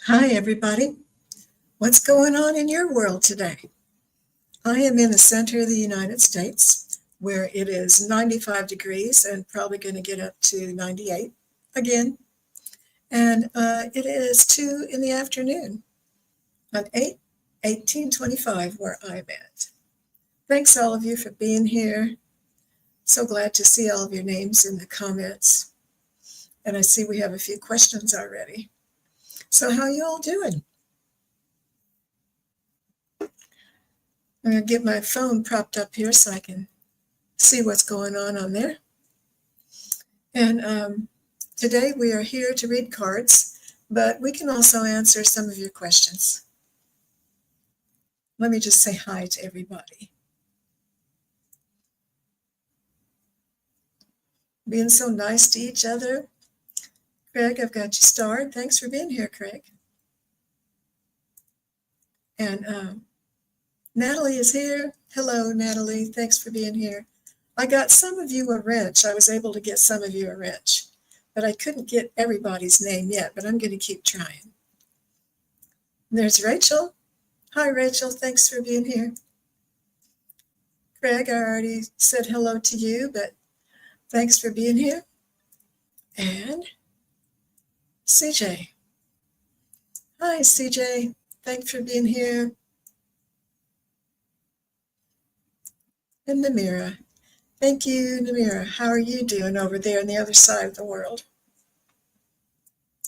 Hi, everybody. What's going on in your world today? I am in the center of the United States where it is 95 degrees and probably going to get up to 98 again. And it is 2 in the afternoon on 8/18/25 where I'm at. Thanks all of you for being here. So glad to see all of your names in the comments. And I see we have a few questions already. So how you all doing? I'm going to get my phone propped up here so I can see what's going on there. And today we are here to read cards, but we can also answer some of your questions. Let me just say hi to everybody. Being so nice to each other. Craig, I've got you starred. Thanks for being here, Craig. And Natalie is here. Hello, Natalie. Thanks for being here. I got some of you a wrench. I was able to get some of you a wrench, but I couldn't get everybody's name yet, but I'm going to keep trying. And there's Rachel. Hi, Rachel. Thanks for being here. Craig, I already said hello to you, but thanks for being here. And CJ. Hi, CJ. Thanks for being here. And Namira. Thank you, Namira. How are you doing over there on the other side of the world?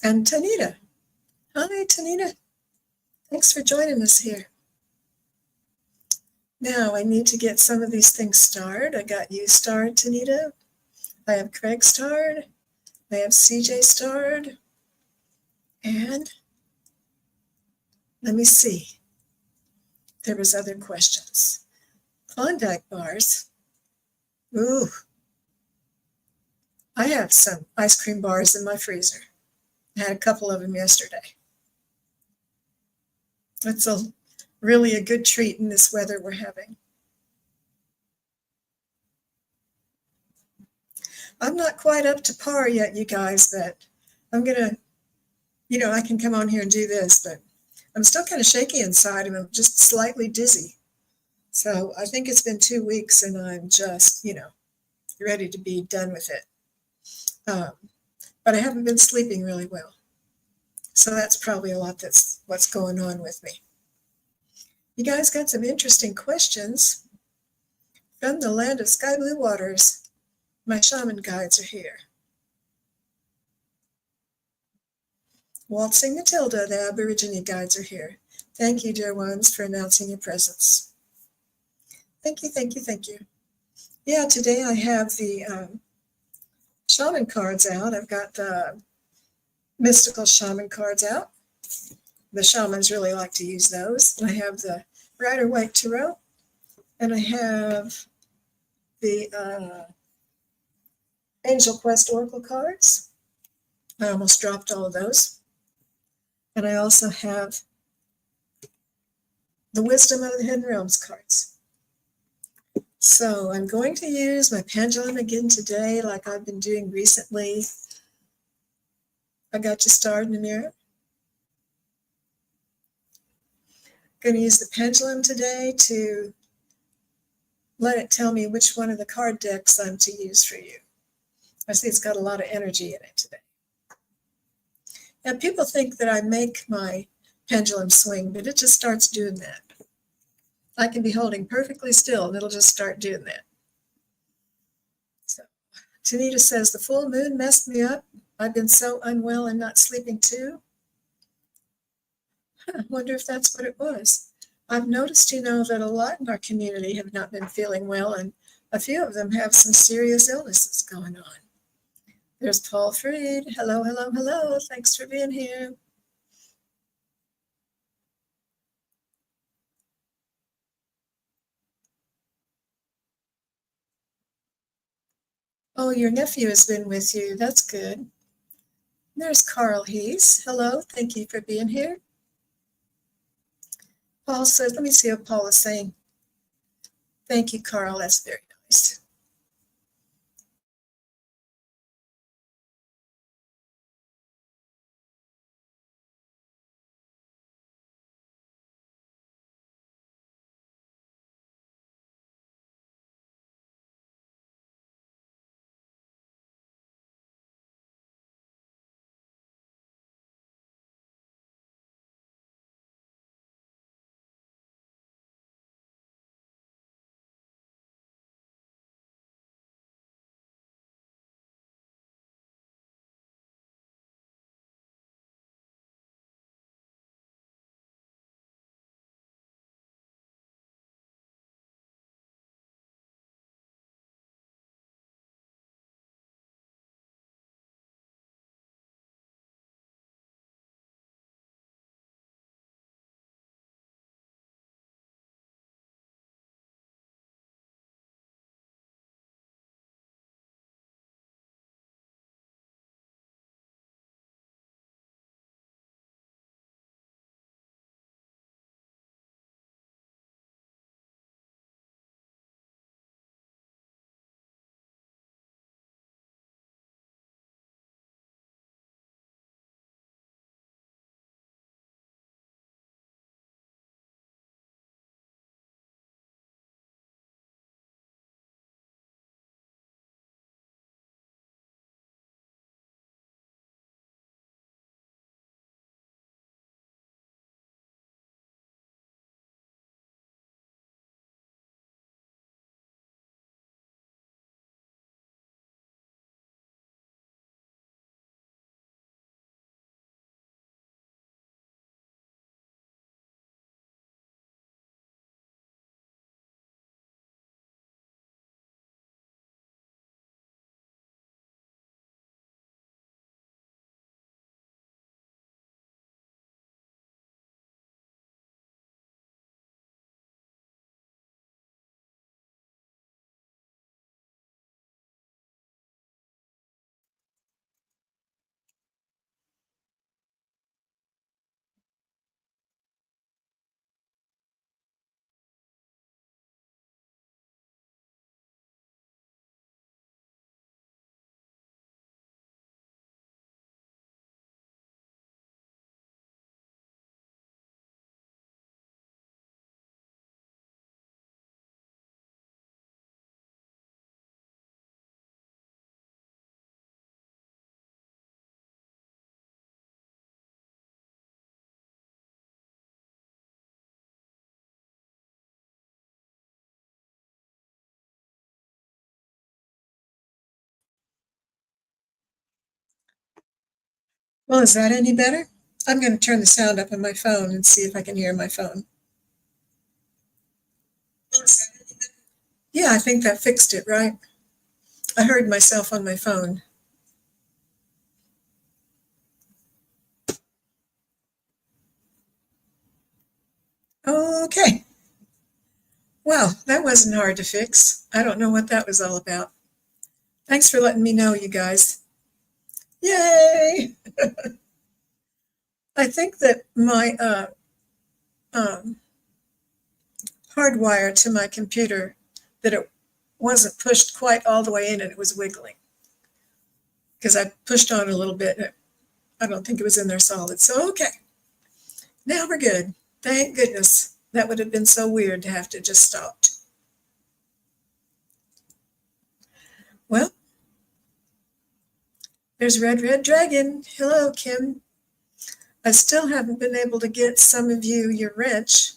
And Tanita. Hi, Tanita. Thanks for joining us here. Now I need to get some of these things starred. I got you starred, Tanita. I have Craig starred. I have CJ starred. And let me see. There was other questions. Klondike bars. Ooh. I have some ice cream bars in my freezer. I had a couple of them yesterday. That's really a good treat in this weather we're having. I'm not quite up to par yet, you guys, but I'm gonna, I can come on here and do this, but I'm still kind of shaky inside and I'm just slightly dizzy. So I think it's been 2 weeks and I'm just, ready to be done with it. But I haven't been sleeping really well. So that's probably a lot that's what's going on with me. You guys got some interesting questions. From the land of sky blue waters, my shaman guides are here. Waltzing Matilda, the Aborigine guides are here. Thank you, dear ones, for announcing your presence. Thank you, thank you, thank you. Yeah, today I have the shaman cards out. I've got the mystical shaman cards out. The shamans really like to use those. And I have the Rider-Waite Tarot, and I have the Angel Quest Oracle cards. I almost dropped all of those. And I also have the Wisdom of the Hidden Realms cards. So I'm going to use my pendulum again today, like I've been doing recently. I got you starred in the mirror. Going to use the pendulum today to let it tell me which one of the card decks I'm to use for you. I see it's got a lot of energy in it today. Now, people think that I make my pendulum swing, but it just starts doing that. I can be holding perfectly still and it'll just start doing that. So, Tanita says, the full moon messed me up. I've been so unwell and not sleeping too. I wonder if that's what it was. I've noticed, that a lot in our community have not been feeling well, and a few of them have some serious illnesses going on. There's Paul Freed. Hello, hello, hello. Thanks for being here. Oh, your nephew has been with you. That's good. There's Carl Hees. Hello, thank you for being here. Paul says, let me see what Paul is saying. Thank you, Carl. That's very nice. Well, is that any better? I'm going to turn the sound up on my phone and see if I can hear my phone. Yeah, I think that fixed it, right? I heard myself on my phone. Okay. Well, that wasn't hard to fix. I don't know what that was all about. Thanks for letting me know, you guys. Yay! I think that my um, hardwire to my computer, that it wasn't pushed quite all the way in and it was wiggling. Because I pushed on a little bit. I don't think it was in there solid. So, okay. Now we're good. Thank goodness. That would have been so weird to have to just stop. Well, there's Red Dragon. Hello, Kim. I still haven't been able to get some of you your wrench,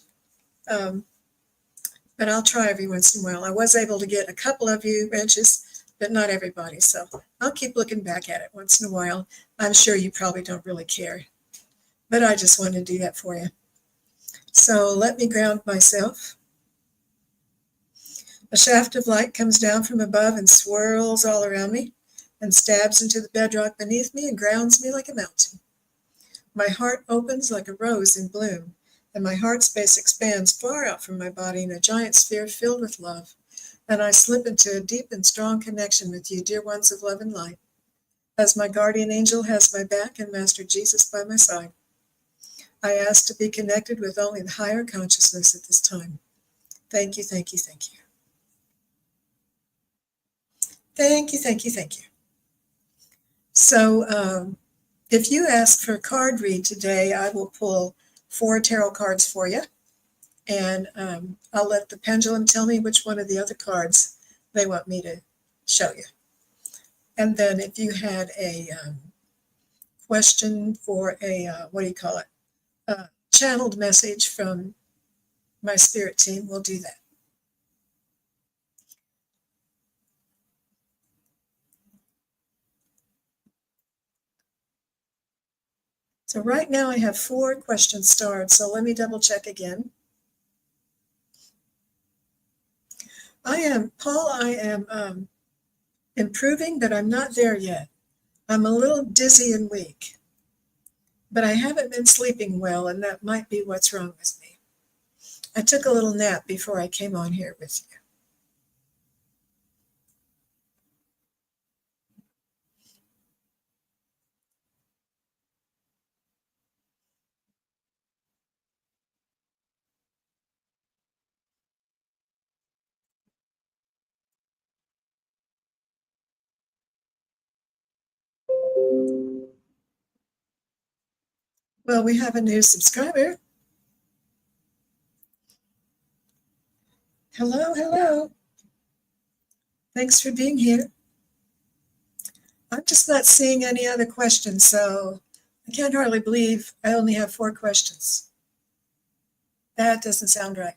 um, but I'll try every once in a while. I was able to get a couple of you wrenches, but not everybody. So I'll keep looking back at it once in a while. I'm sure you probably don't really care, but I just wanted to do that for you. So let me ground myself. A shaft of light comes down from above and swirls all around me and stabs into the bedrock beneath me and grounds me like a mountain. My heart opens like a rose in bloom, and my heart space expands far out from my body in a giant sphere filled with love. And I slip into a deep and strong connection with you, dear ones of love and light, as my guardian angel has my back and Master Jesus by my side. I ask to be connected with only the higher consciousness at this time. Thank you, thank you, thank you. Thank you, thank you, thank you. So if you ask for a card read today, I will pull 4 tarot cards for you. And I'll let the pendulum tell me which one of the other cards they want me to show you. And then if you had a question for a, channeled message from my spirit team, we'll do that. So right now I have 4 questions starred, so let me double check again. Paul, I am improving, but I'm not there yet. I'm a little dizzy and weak, but I haven't been sleeping well, and that might be what's wrong with me. I took a little nap before I came on here with you. Well, we have a new subscriber. Hello, hello. Thanks for being here. I'm just not seeing any other questions, so I can't hardly believe I only have 4 questions. That doesn't sound right.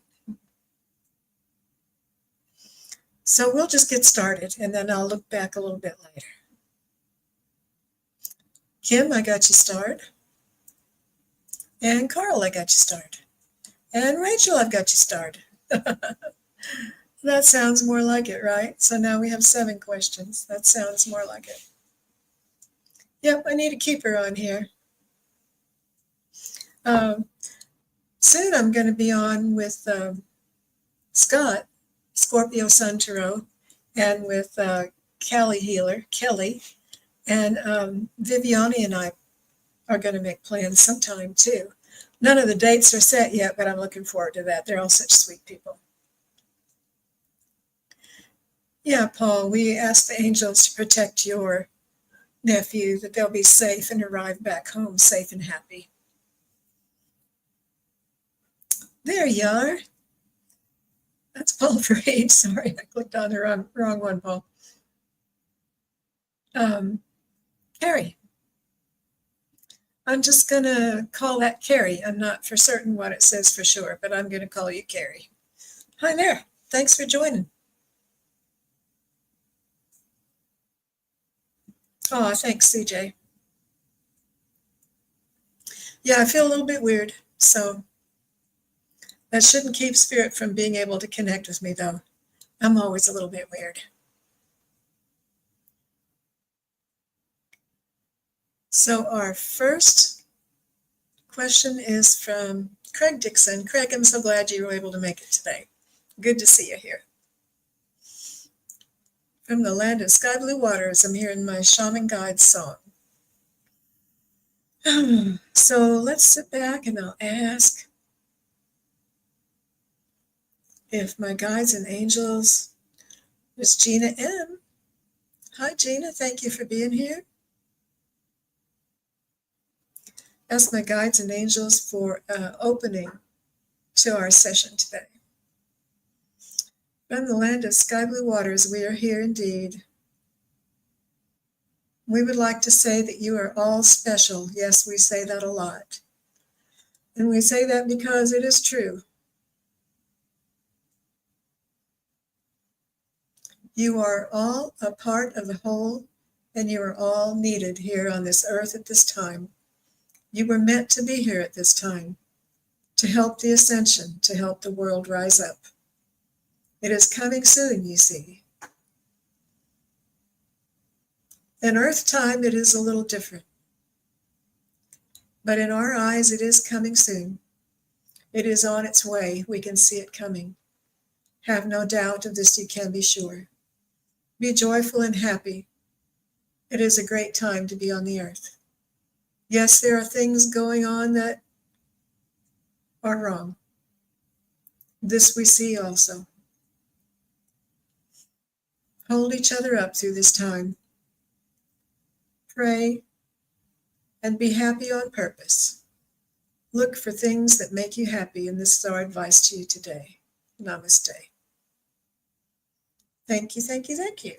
So we'll just get started, and then I'll look back a little bit later. Kim, I got you started. And Carl, I got you started. And Rachel, I've got you started. That sounds more like it, right? So now we have 7 questions. That sounds more like it. Yep, I need a keeper on here. Soon I'm going to be on with Scott, Scorpio Sun Tarot, and with Kelly Healer, Kelly, and Viviani and I are going to make plans sometime too. None of the dates are set yet, but I'm looking forward to that. They're all such sweet people. Yeah, Paul, we asked the angels to protect your nephew, that they'll be safe and arrive back home safe and happy. There you are. That's Paul Parade. Sorry, I clicked on the wrong one, Paul. Carrie. I'm just going to call that Carrie. I'm not for certain what it says for sure, but I'm going to call you Carrie. Hi there. Thanks for joining. Oh, thanks, CJ. Yeah, I feel a little bit weird, so that shouldn't keep spirit from being able to connect with me, though. I'm always a little bit weird. So our first question is from Craig Dixon. Craig, I'm so glad you were able to make it today. Good to see you here. From the land of sky blue waters, I'm hearing my shaman guide song. So let's sit back and I'll ask if my guides and angels, Miss Gina M. Hi, Gina. Thank you for being here. Ask my guides and angels for opening to our session today. From the land of sky blue waters, we are here indeed. We would like to say that you are all special. Yes, we say that a lot. And we say that because it is true. You are all a part of the whole, and you are all needed here on this earth at this time. You were meant to be here at this time, to help the ascension, to help the world rise up. It is coming soon, you see. In earth time, it is a little different. But in our eyes, it is coming soon. It is on its way. We can see it coming. Have no doubt of this, you can be sure. Be joyful and happy. It is a great time to be on the earth. Yes, there are things going on that are wrong. This we see also. Hold each other up through this time. Pray and be happy on purpose. Look for things that make you happy, and this is our advice to you today. Namaste. Thank you, thank you, thank you.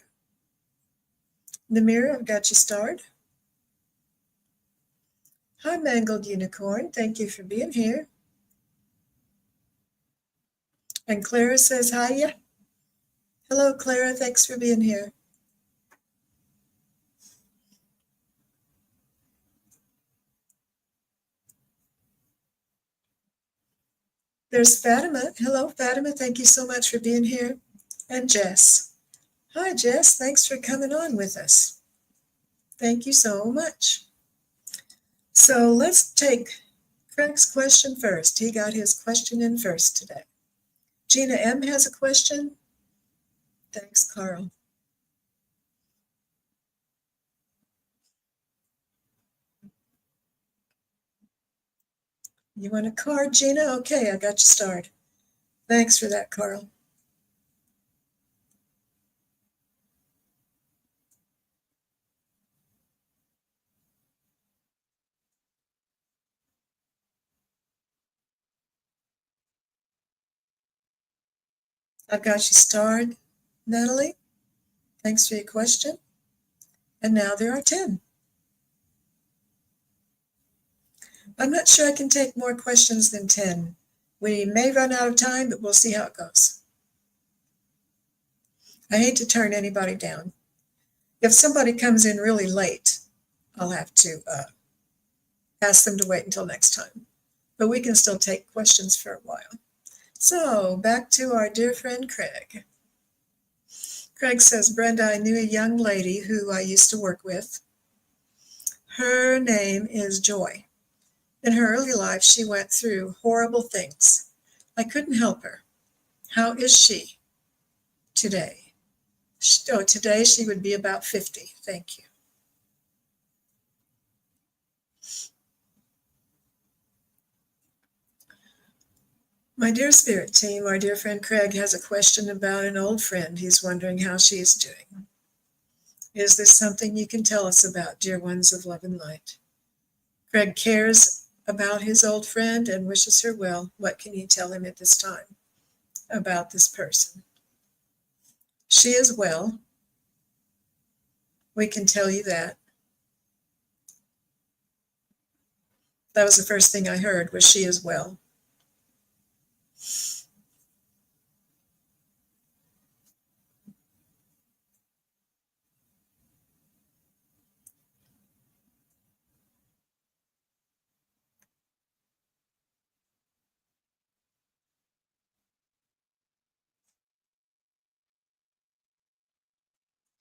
Namira, I've got you starred. Hi, Mangled Unicorn. Thank you for being here. And Clara says hi. Yeah. Hello, Clara. Thanks for being here. There's Fatima. Hello, Fatima. Thank you so much for being here. And Jess. Hi, Jess. Thanks for coming on with us. Thank you so much. So let's take Craig's question first. He got his question in first today. Gina M. has a question. Thanks, Carl. You want a card, Gina? Okay, I got you started. Thanks for that, Carl. I've got you starred, Natalie. Thanks for your question. And now there are 10. I'm not sure I can take more questions than 10. We may run out of time, but we'll see how it goes. I hate to turn anybody down. If somebody comes in really late, I'll have to ask them to wait until next time. But we can still take questions for a while. So back to our dear friend Craig. Craig says, Brenda, I knew a young lady who I used to work with. Her name is Joy. In her early life, she went through horrible things. I couldn't help her. How is she today? Oh, today she would be about 50. Thank you. My dear spirit team, our dear friend Craig has a question about an old friend. He's wondering how she is doing. Is this something you can tell us about, dear ones of love and light? Craig cares about his old friend and wishes her well. What can you tell him at this time about this person? She is well. We can tell you that. That was the first thing I heard, was she is well.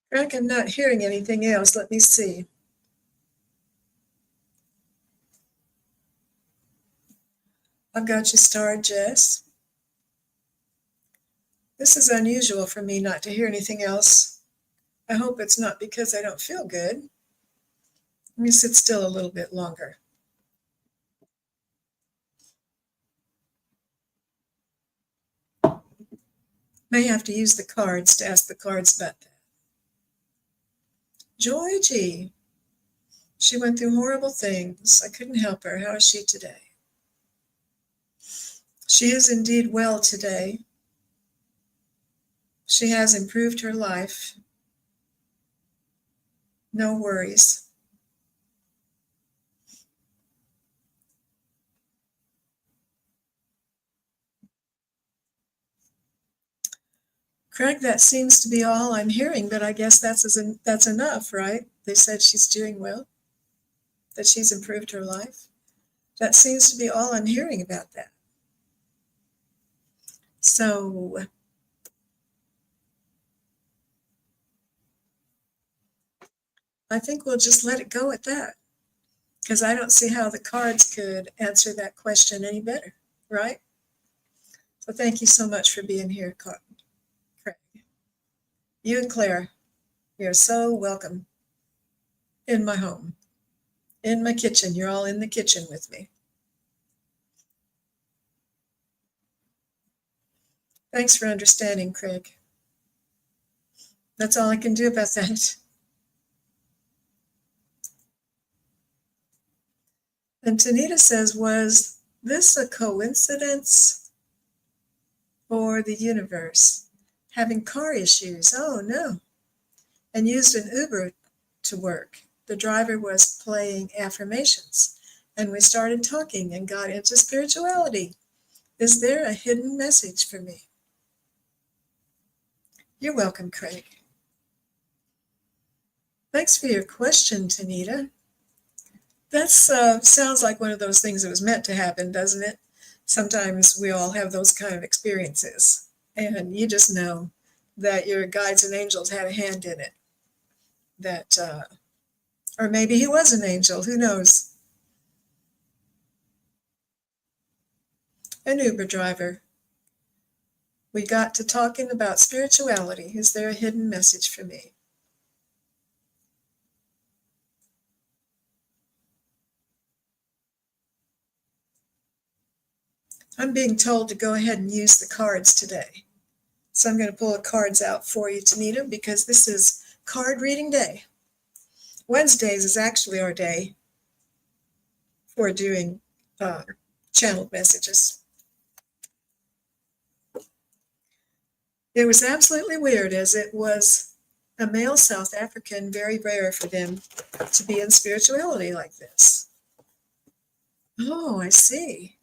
Frank, I'm not hearing anything else. Let me see. I've got you starred, Jess. This is unusual for me not to hear anything else. I hope it's not because I don't feel good. Let me sit still a little bit longer. May have to use the cards to ask the cards about that. Joy G. She went through horrible things. I couldn't help her. How is she today? She is indeed well today. She has improved her life. No worries. Craig, that seems to be all I'm hearing, but I guess that's enough, right? They said she's doing well, that she's improved her life. That seems to be all I'm hearing about that. So I think we'll just let it go at that, because I don't see how the cards could answer that question any better, right? So thank you so much for being here, Craig. You and Claire, you're so welcome in my home, in my kitchen. You're all in the kitchen with me. Thanks for understanding, Craig. That's all I can do about that. And Tanita says, was this a coincidence or the universe? Having car issues. Oh, no. And used an Uber to work. The driver was playing affirmations, and we started talking and got into spirituality. Is there a hidden message for me? You're welcome, Craig. Thanks for your question, Tanita. That sounds like one of those things that was meant to happen, doesn't it? Sometimes we all have those kind of experiences, and you just know that your guides and angels had a hand in it. That, or maybe he was an angel, who knows? An Uber driver. We got to talking about spirituality. Is there a hidden message for me? I'm being told to go ahead and use the cards today. So I'm going to pull the cards out for you, Tanita, because this is card reading day. Wednesdays is actually our day for doing channeled messages. It was absolutely weird, as it was a male South African, very rare for them to be in spirituality like this. Oh, I see.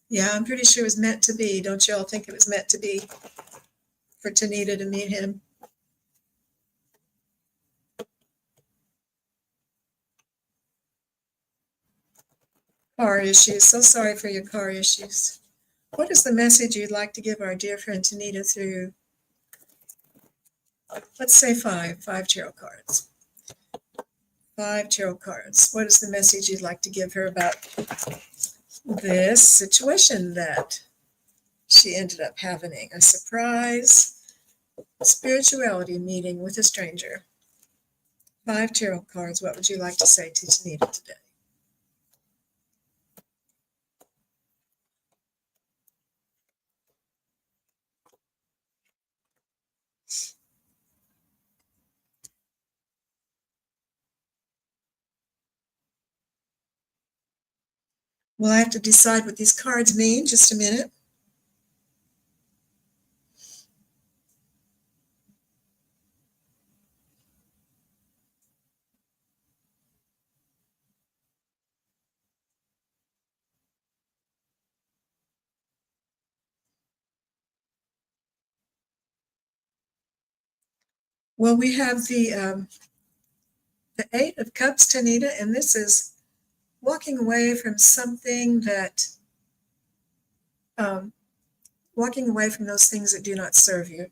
Yeah, I'm pretty sure it was meant to be. Don't you all think it was meant to be for Tanita to meet him? Car issues. So sorry for your car issues. What is the message you'd like to give our dear friend Tanita through, let's say five tarot cards? 5 tarot cards. What is the message you'd like to give her about this situation that she ended up having? A surprise spirituality meeting with a stranger. 5 tarot cards. What would you like to say to Tanita today? Well, I have to decide what these cards mean. Just a minute. Well, we have the 8 of Cups, Tanita, and this is walking away from something that, walking away from those things that do not serve you.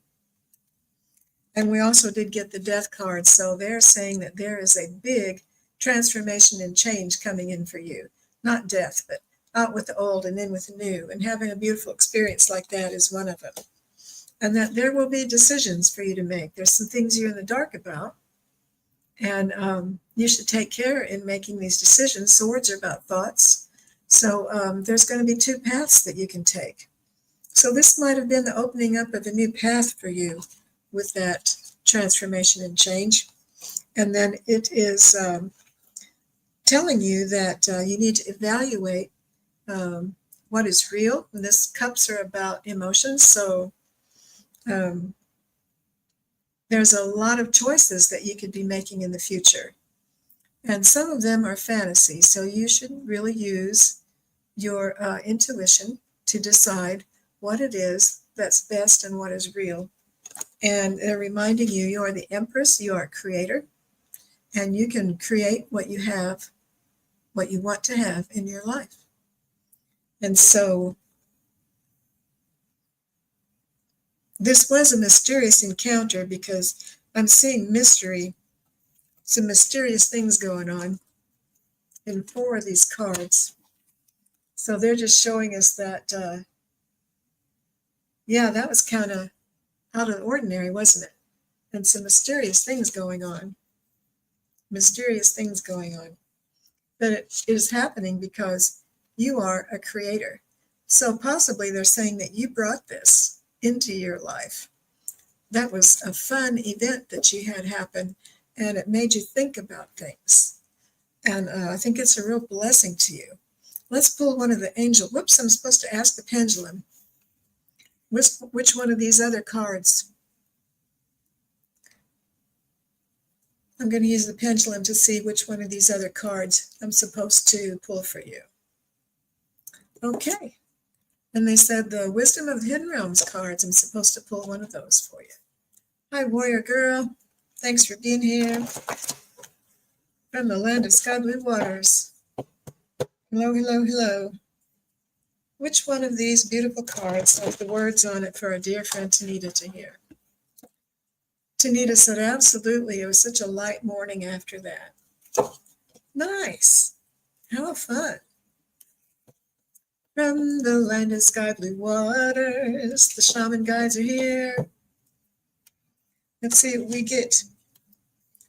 And we also did get the death card. So they're saying that there is a big transformation and change coming in for you. Not death, but out with the old and in with the new. And having a beautiful experience like that is one of them. And that there will be decisions for you to make. There's some things you're in the dark about. And you should take care in making these decisions. Swords are about thoughts. So there's going to be two paths that you can take. So this might have been the opening up of a new path for you with that transformation and change. And then it is telling you that you need to evaluate what is real. And this cups are about emotions. So there's a lot of choices that you could be making in the future. And some of them are fantasy. So you should really use your intuition to decide what it is that's best and what is real. And they're reminding you, you are the Empress, you are a creator, and you can create what you have, what you want to have in your life. And so this was a mysterious encounter because I'm seeing mystery, some mysterious things going on in 4 of these cards. So they're just showing us that, yeah, that was kind of out of the ordinary, wasn't it? And some mysterious things going on. Mysterious things going on. But it is happening because you are a creator. So possibly they're saying that you brought this into your life. That was a fun event that you had happen, and it made you think about things. And I think it's a real blessing to you. Let's pull one of the angel. Whoops, I'm supposed to ask the pendulum. Which one of these other cards? I'm going to use the pendulum to see which one of these other cards I'm supposed to pull for you. Okay. And they said the Wisdom of the Hidden Realms cards. I'm supposed to pull one of those for you. Hi, Warrior Girl. Thanks for being here. From the land of sky blue waters. Hello, hello, hello. Which one of these beautiful cards has the words on it for our dear friend Tanita to hear? Tanita said, absolutely. It was such a light morning after that. Nice. How fun. From the land of sky blue waters, the shaman guides are here. Let's see what we get.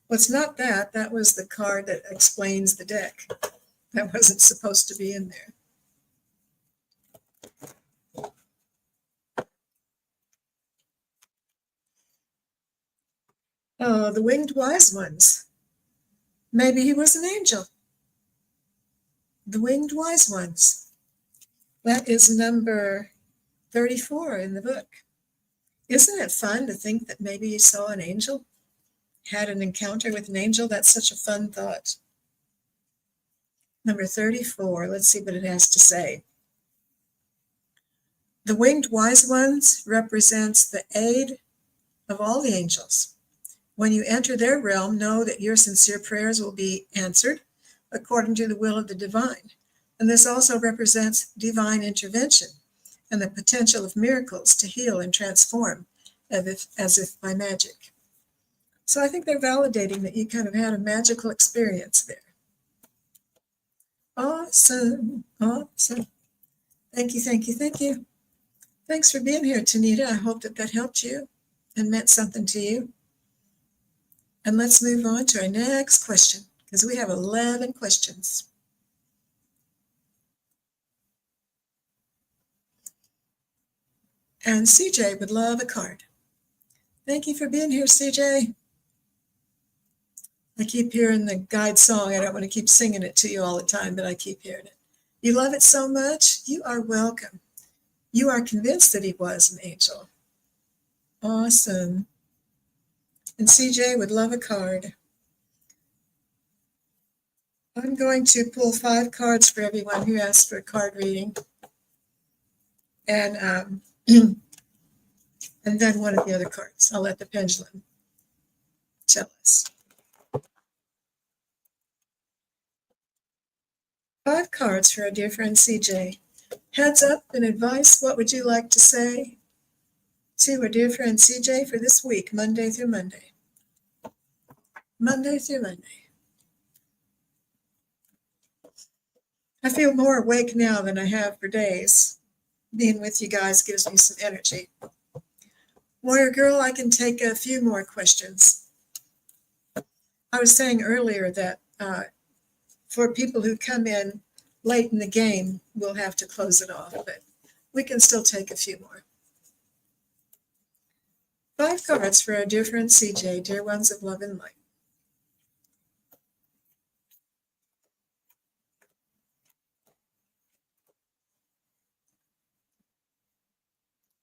Well, it's not that. That was the card that explains the deck. That wasn't supposed to be in there. Oh, the winged wise ones. Maybe he was an angel. The winged wise ones. That is number 34 in the book. Isn't it fun to think that maybe you saw an angel? Had an encounter with an angel? That's such a fun thought. Number 34, let's see what it has to say. The winged wise ones represents the aid of all the angels. When you enter their realm, know that your sincere prayers will be answered according to the will of the divine. And this also represents divine intervention and the potential of miracles to heal and transform as if by magic. So I think they're validating that you kind of had a magical experience there. Awesome. Awesome. Thank you, thank you, thank you. Thanks for being here, Tanita. I hope that helped you and meant something to you. And let's move on to our next question, because we have 11 questions. And CJ would love a card. Thank you for being here, CJ. I keep hearing the guide song. I don't want to keep singing it to you all the time, but I keep hearing it. You love it so much? You are welcome. You are convinced that he was an angel. Awesome. And CJ would love a card. I'm going to pull 5 cards for everyone who asked for a card reading. And and then one of the other cards. I'll let the pendulum tell us. 5 cards for our dear friend CJ. Heads up and advice. What would you like to say? to our dear friend CJ for this week, Monday through Monday. Monday through Monday. I feel more awake now than I have for days. Being with you guys gives me some energy. Warrior Girl, I can take a few more questions. I was saying earlier that for people who come in late in the game, we'll have to close it off, but we can still take a few more. 5 cards for our dear friend CJ, dear ones of love and light.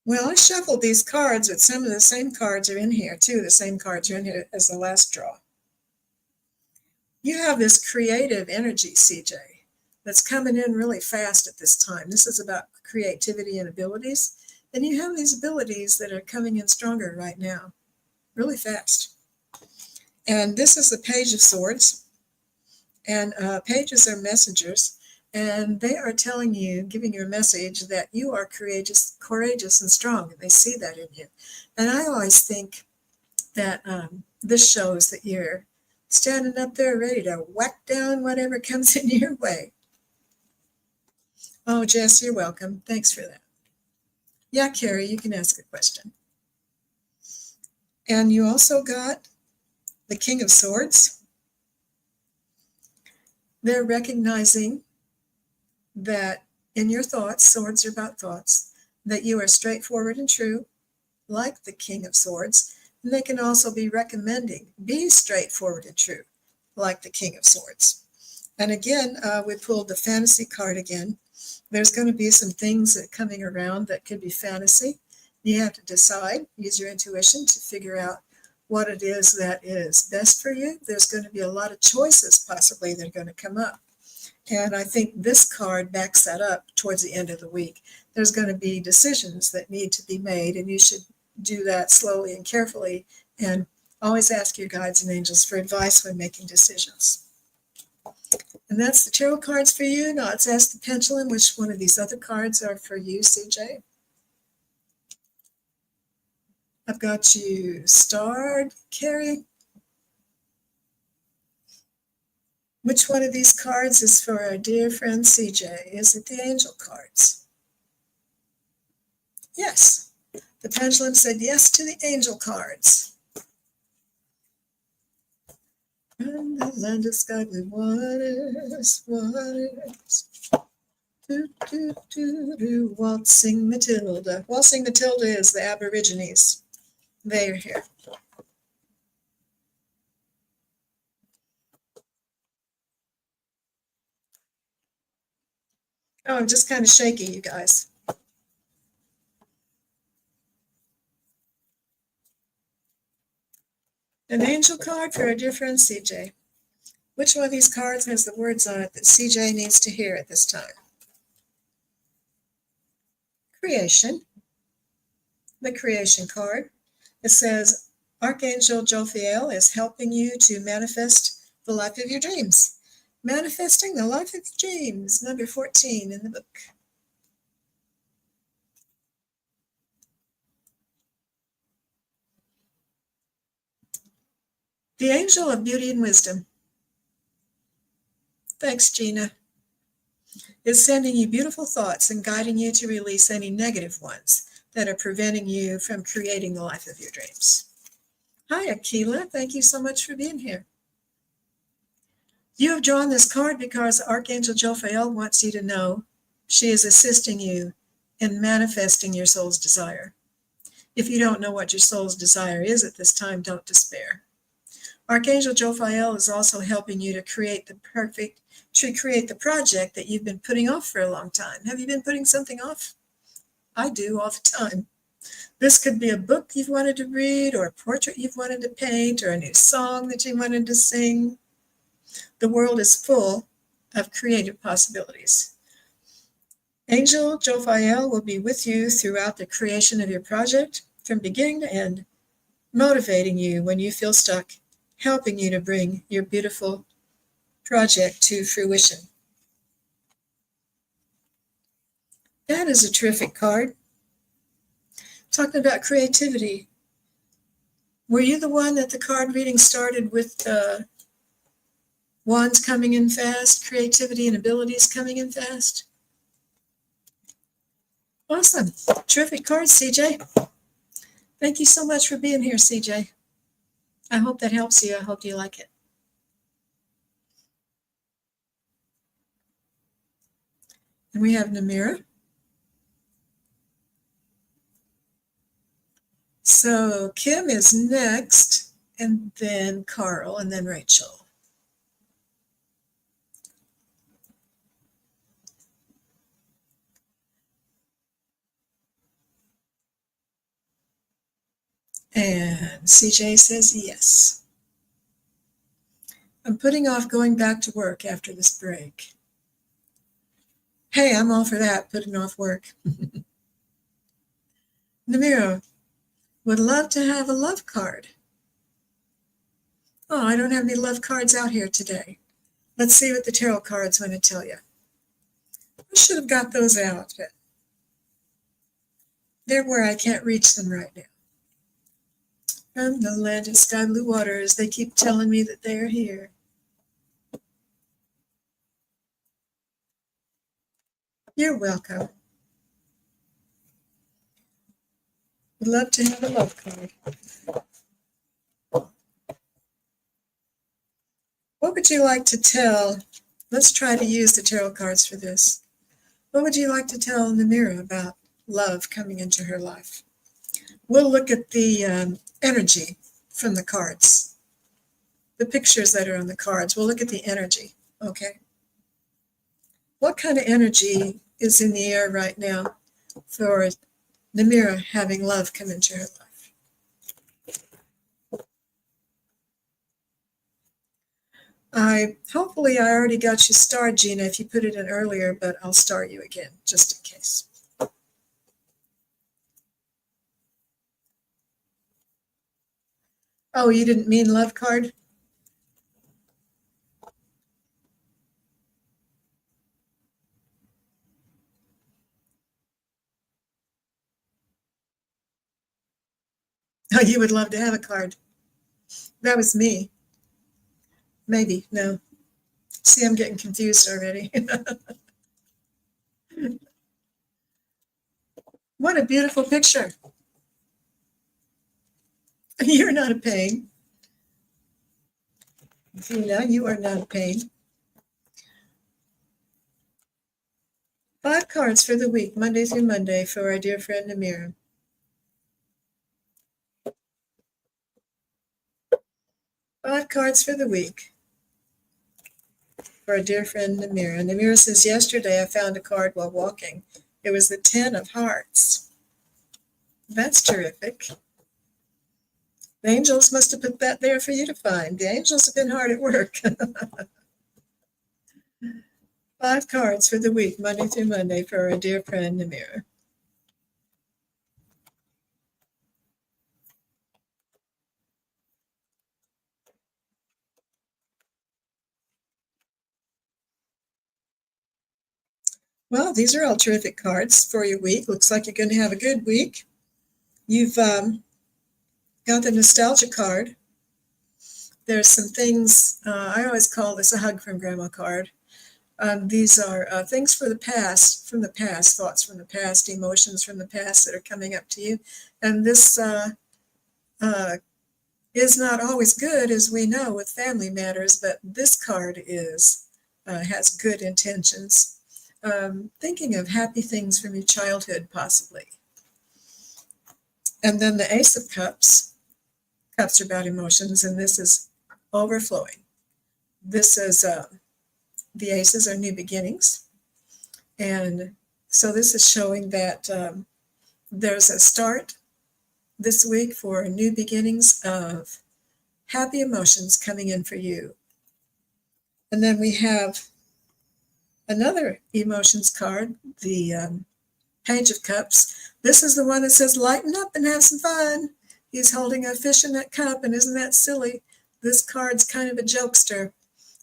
Well, I shuffled these cards, but some of the same cards are in here too. The same cards are in here as the last draw. You have this creative energy, CJ, that's coming in really fast at this time. This is about creativity and abilities. And you have these abilities that are coming in stronger right now, really fast. And this is the Page of Swords. And pages are messengers. And they are telling you, giving you a message that you are courageous and strong. And they see that in you. And I always think that this shows that you're standing up there ready to whack down whatever comes in your way. Oh, Jess, you're welcome. Thanks for that. Yeah, Carrie, you can ask a question. And you also got the King of Swords. They're recognizing that in your thoughts, swords are about thoughts, that you are straightforward and true, like the King of Swords. And they can also be recommending, be straightforward and true, like the King of Swords. And again, we pulled the fantasy card again. There's going to be some things that are coming around that could be fantasy. You have to decide, use your intuition to figure out what it is that is best for you. There's going to be a lot of choices possibly that are going to come up. And I think this card backs that up towards the end of the week. There's going to be decisions that need to be made, and you should do that slowly and carefully, and always ask your guides and angels for advice when making decisions. And that's the tarot cards for you. Now let's ask the pendulum which one of these other cards are for you, CJ. I've got you starred, Carrie. Which one of these cards is for our dear friend CJ? Is it the angel cards? Yes. The pendulum said yes to the angel cards. And the land of sky blue waters, waters. Do, do, do, do. Waltzing Matilda. Waltzing Matilda is the Aborigines. They are here. Oh, I'm just kind of shaky, you guys. An angel card for our dear friend CJ. Which one of these cards has the words on it that CJ needs to hear at this time? Creation. The creation card. It says, Archangel Jophiel is helping you to manifest the life of your dreams. Manifesting the life of your dreams, number 14 in the book. The angel of beauty and wisdom. Thanks, Gina. Is sending you beautiful thoughts and guiding you to release any negative ones that are preventing you from creating the life of your dreams. Hi, Akila. Thank you so much for being here. You have drawn this card because Archangel Jophiel wants you to know she is assisting you in manifesting your soul's desire. If you don't know what your soul's desire is at this time, don't despair. Archangel Jophiel is also helping you to create the project that you've been putting off for a long time. Have you been putting something off? I do all the time. This could be a book you've wanted to read, or a portrait you've wanted to paint, or a new song that you wanted to sing. The world is full of creative possibilities. Angel Jophiel will be with you throughout the creation of your project, from beginning to end, motivating you when you feel stuck, helping you to bring your beautiful project to fruition. That is a terrific card. talking about creativity. Were you the one that the card reading started with wands coming in fast, creativity and abilities coming in fast? Awesome. Terrific cards, CJ. Thank you so much for being here, CJ. I hope that helps you. I hope you like it. And we have Namira. So Kim is next, and then Carl, and then Rachel. And CJ says yes. I'm putting off going back to work after this break. Hey, I'm all for that, putting off work. Namira, would love to have a love card. Oh, I don't have any love cards out here today. Let's see what the tarot cards want to tell you. I should have got those out, but they're where I can't reach them right now. From the land of sky blue waters, they keep telling me that they are here. You're welcome. Would love to have a love card. What would you like to tell? Let's try to use the tarot cards for this. What would you like to tell Namira about love coming into her life? We'll look at the energy from the cards, the pictures that are on the cards. We'll look at the energy, okay? What kind of energy is in the air right now for Namira having love come into her life? Hopefully I already got you starred, Gina, if you put it in earlier, but I'll star you again, just in case. Oh, you didn't mean love card? Oh, you would love to have a card. That was me. Maybe, no. See, I'm getting confused already. What a beautiful picture. You're not a pain. Gina, you are not a pain. 5 cards for the week, Monday through Monday, for our dear friend Namira. 5 cards for the week for our dear friend Namira. Namira says, yesterday I found a card while walking. It was the 10 of Hearts. That's terrific. The angels must have put that there for you to find. The angels have been hard at work. 5 cards for the week, Monday through Monday, for our dear friend Namira. Well, these are all terrific cards for your week. Looks like you're going to have a good week. You've got the nostalgia card. There's some things, I always call this a hug from grandma card. These are things from the past, thoughts from the past, emotions from the past that are coming up to you. And this is not always good, as we know, with family matters, but this card has good intentions. Thinking of happy things from your childhood, possibly. And then the Ace of Cups. Cups are about emotions, and this is overflowing. This is the aces are new beginnings. And so this is showing that there's a start this week for new beginnings of happy emotions coming in for you. And then we have another emotions card, the Page of Cups. This is the one that says, lighten up and have some fun. He's holding a fish in that cup, and isn't that silly? This card's kind of a jokester.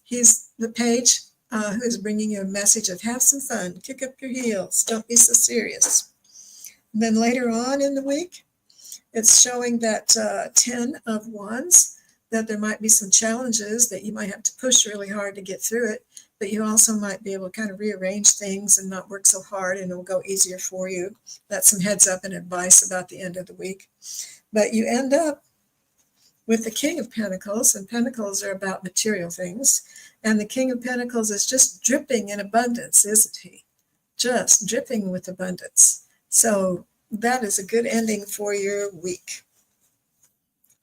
He's the page who is bringing you a message of have some fun, kick up your heels, don't be so serious. And then later on in the week, it's showing that 10 of Wands, that there might be some challenges that you might have to push really hard to get through it, but you also might be able to kind of rearrange things and not work so hard, and it'll go easier for you. That's some heads up and advice about the end of the week. But you end up with the King of Pentacles, and Pentacles are about material things. And the King of Pentacles is just dripping in abundance, isn't he? Just dripping with abundance. So that is a good ending for your week,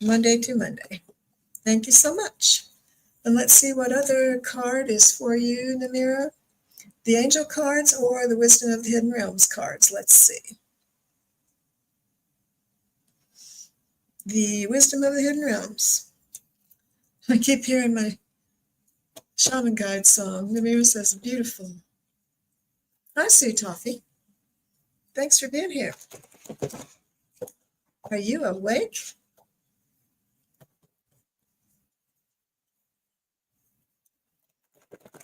Monday to Monday. Thank you so much. And let's see what other card is for you, Namira. The Angel cards or the Wisdom of the Hidden Realms cards? Let's see. The Wisdom of the Hidden Realms. I keep hearing my Shaman Guide song. Namira says, beautiful. Hi, Sue Toffee. Thanks for being here. Are you awake?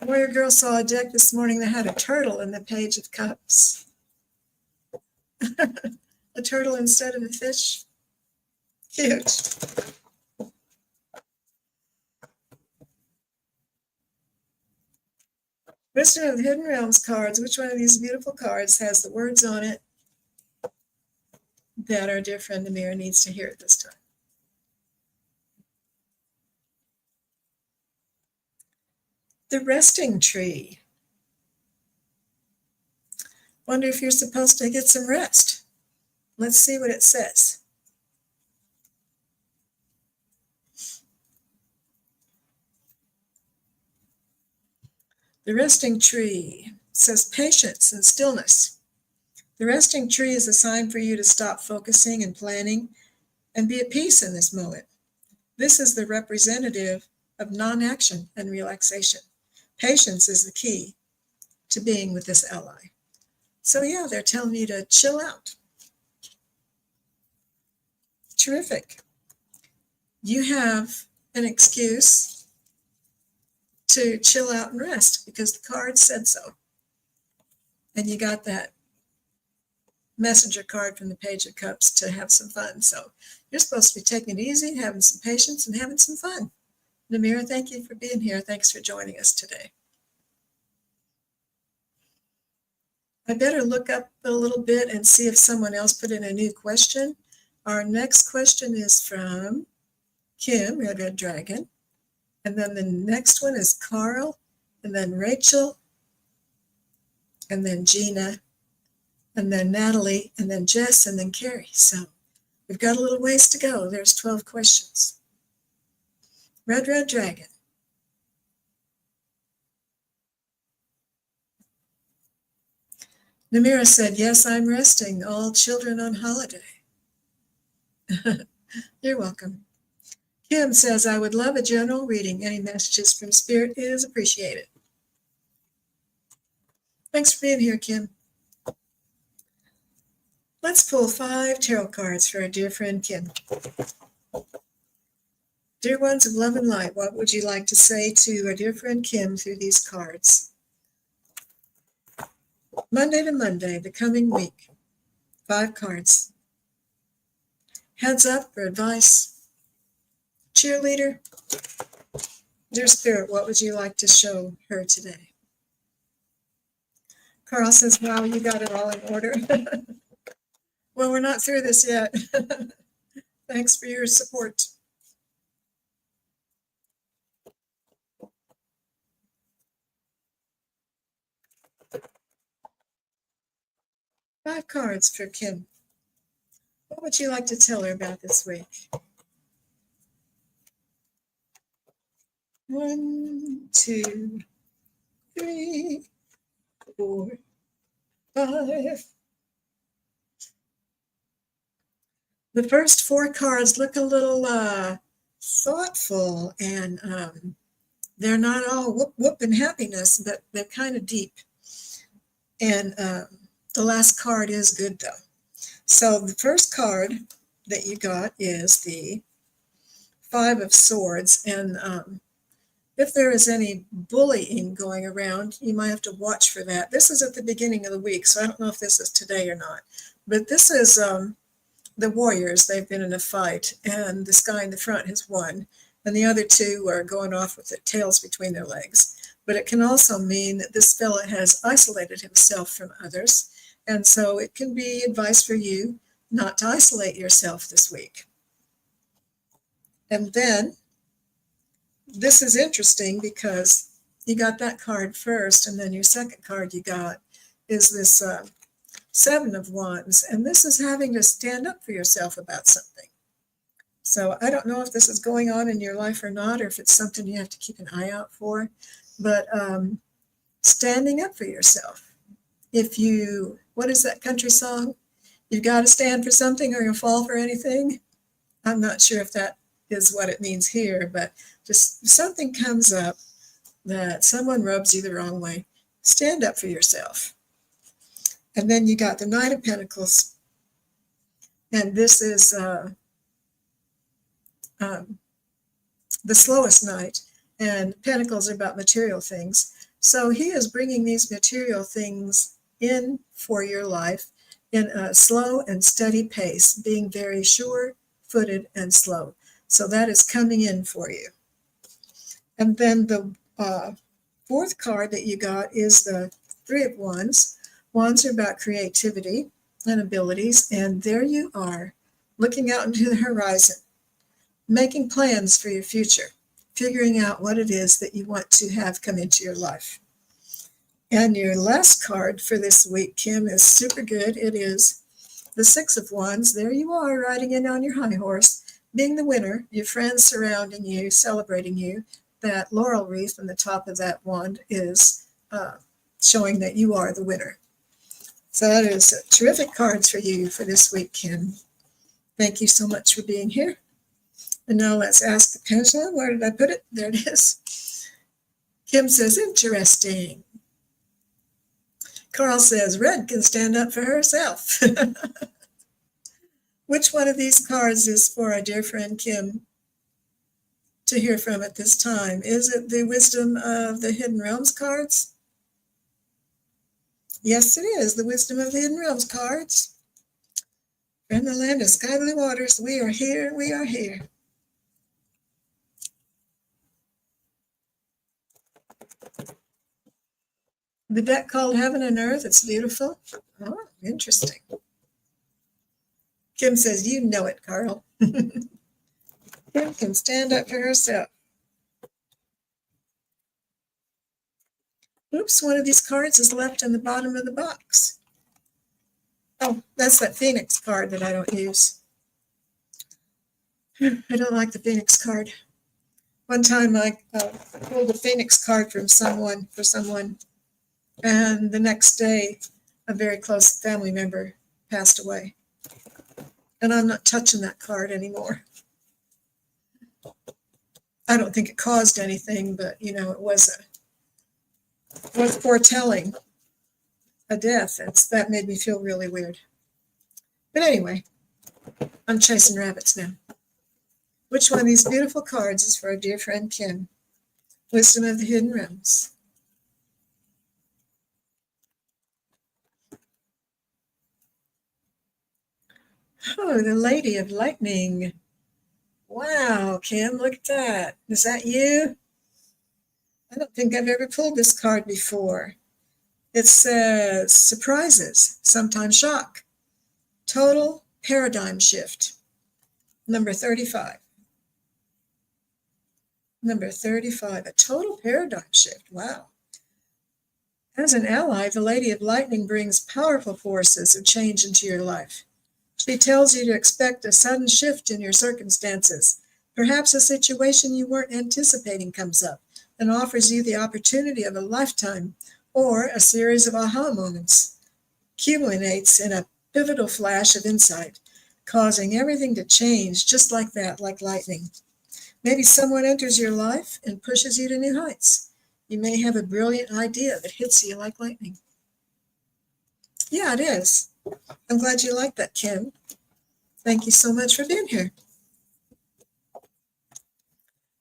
Warrior Girl saw a deck this morning that had a turtle in the Page of Cups. A turtle instead of a fish. Cute. Wisdom of the Hidden Realms cards. Which one of these beautiful cards has the words on it that our dear friend Namira needs to hear at this time? The Resting Tree. Wonder if you're supposed to get some rest. Let's see what it says. The Resting Tree says patience and stillness. The Resting Tree is a sign for you to stop focusing and planning and be at peace in this moment. This is the representative of non-action and relaxation. Patience is the key to being with this ally. So yeah, they're telling you to chill out. Terrific. You have an excuse to chill out and rest because the card said so. And you got that messenger card from the Page of Cups to have some fun. So you're supposed to be taking it easy, having some patience, and having some fun. Namira, thank you for being here. Thanks for joining us today. I better look up a little bit and see if someone else put in a new question. Our next question is from Kim, Red Dragon. And then the next one is Carl, and then Rachel, and then Gina, and then Natalie, and then Jess, and then Carrie. So we've got a little ways to go. There's 12 questions. Red Dragon. Namira said, yes, I'm resting. All children on holiday. You're welcome. Kim says, I would love a general reading. Any messages from Spirit is appreciated. Thanks for being here, Kim. Let's pull 5 tarot cards for our dear friend Kim. Dear ones of love and light, what would you like to say to our dear friend Kim through these cards? Monday to Monday, the coming week. 5 cards. Heads up for advice. Cheerleader. Dear Spirit, what would you like to show her today? Carl says, wow, you got it all in order. Well, we're not through this yet. Thanks for your support. Five cards for Kim. What would you like to tell her about this week? 1, 2, 3, 4, 5. The first 4 cards look a little thoughtful, and they're not all whoop whoop and happiness, but they're kind of deep. And the last card is good, though. So the first card that you got is the 5 of Swords, and if there is any bullying going around, you might have to watch for that. This is at the beginning of the week, so I don't know if this is today or not. But this is the warriors. They've been in a fight, and this guy in the front has won, and the other two are going off with their tails between their legs. But it can also mean that this fella has isolated himself from others, and so it can be advice for you not to isolate yourself this week. And then this is interesting because you got that card first, and then your second card you got is this Seven of Wands, and this is having to stand up for yourself about something. So I don't know if this is going on in your life or not, or if it's something you have to keep an eye out for, but standing up for yourself. If you, what is that country song? You've got to stand for something or you'll fall for anything. I'm not sure if that is what it means here, but just if something comes up that someone rubs you the wrong way, stand up for yourself. And then you got the Knight of Pentacles, and this is the slowest knight, and Pentacles are about material things. So he is bringing these material things in for your life in a slow and steady pace, being very sure-footed and slow. So that is coming in for you. And then the fourth card that you got is the Three of Wands. Wands are about creativity and abilities, and there you are, looking out into the horizon, making plans for your future, figuring out what it is that you want to have come into your life. And your last card for this week, Kim, is super good. It is the Six of Wands. There you are, riding in on your high horse, being the winner, your friends surrounding you, celebrating you. That laurel wreath on the top of that wand is showing that you are the winner. So that is terrific cards for you for this week, Kim. Thank you so much for being here. And now let's ask the pendulum. Where did I put it? There it is. Kim says, interesting. Carl says, red can stand up for herself. Which one of these cards is for our dear friend Kim to hear from at this time? Is it the Wisdom of the Hidden Realms cards? Yes, it is the Wisdom of the Hidden Realms cards. From the land of sky blue waters, we are here, we are here. The deck called Heaven and Earth, it's beautiful. Oh, interesting. Kim says, you know it, Carl. Kim can stand up for herself. Oops, one of these cards is left in the bottom of the box. Oh, that's that Phoenix card that I don't use. I don't like the Phoenix card. One time I pulled a Phoenix card from someone, and the next day a very close family member passed away. And I'm not touching that card anymore. I don't think it caused anything, but it was foretelling a death. That made me feel really weird. But anyway, I'm chasing rabbits now. Which one of these beautiful cards is for our dear friend Kim? Wisdom of the Hidden Realms. Oh, the Lady of Lightning. Wow, Kim, look at that. Is that you? I don't think I've ever pulled this card before. It says surprises, sometimes shock. Total paradigm shift. Number 35. Number 35, a total paradigm shift. Wow. As an ally, the Lady of Lightning brings powerful forces of change into your life. She tells you to expect a sudden shift in your circumstances. Perhaps a situation you weren't anticipating comes up and offers you the opportunity of a lifetime, or a series of aha moments culminates in a pivotal flash of insight, causing everything to change just like that, like lightning. Maybe someone enters your life and pushes you to new heights. You may have a brilliant idea that hits you like lightning. Yeah, it is. I'm glad you like that, Kim. Thank you so much for being here.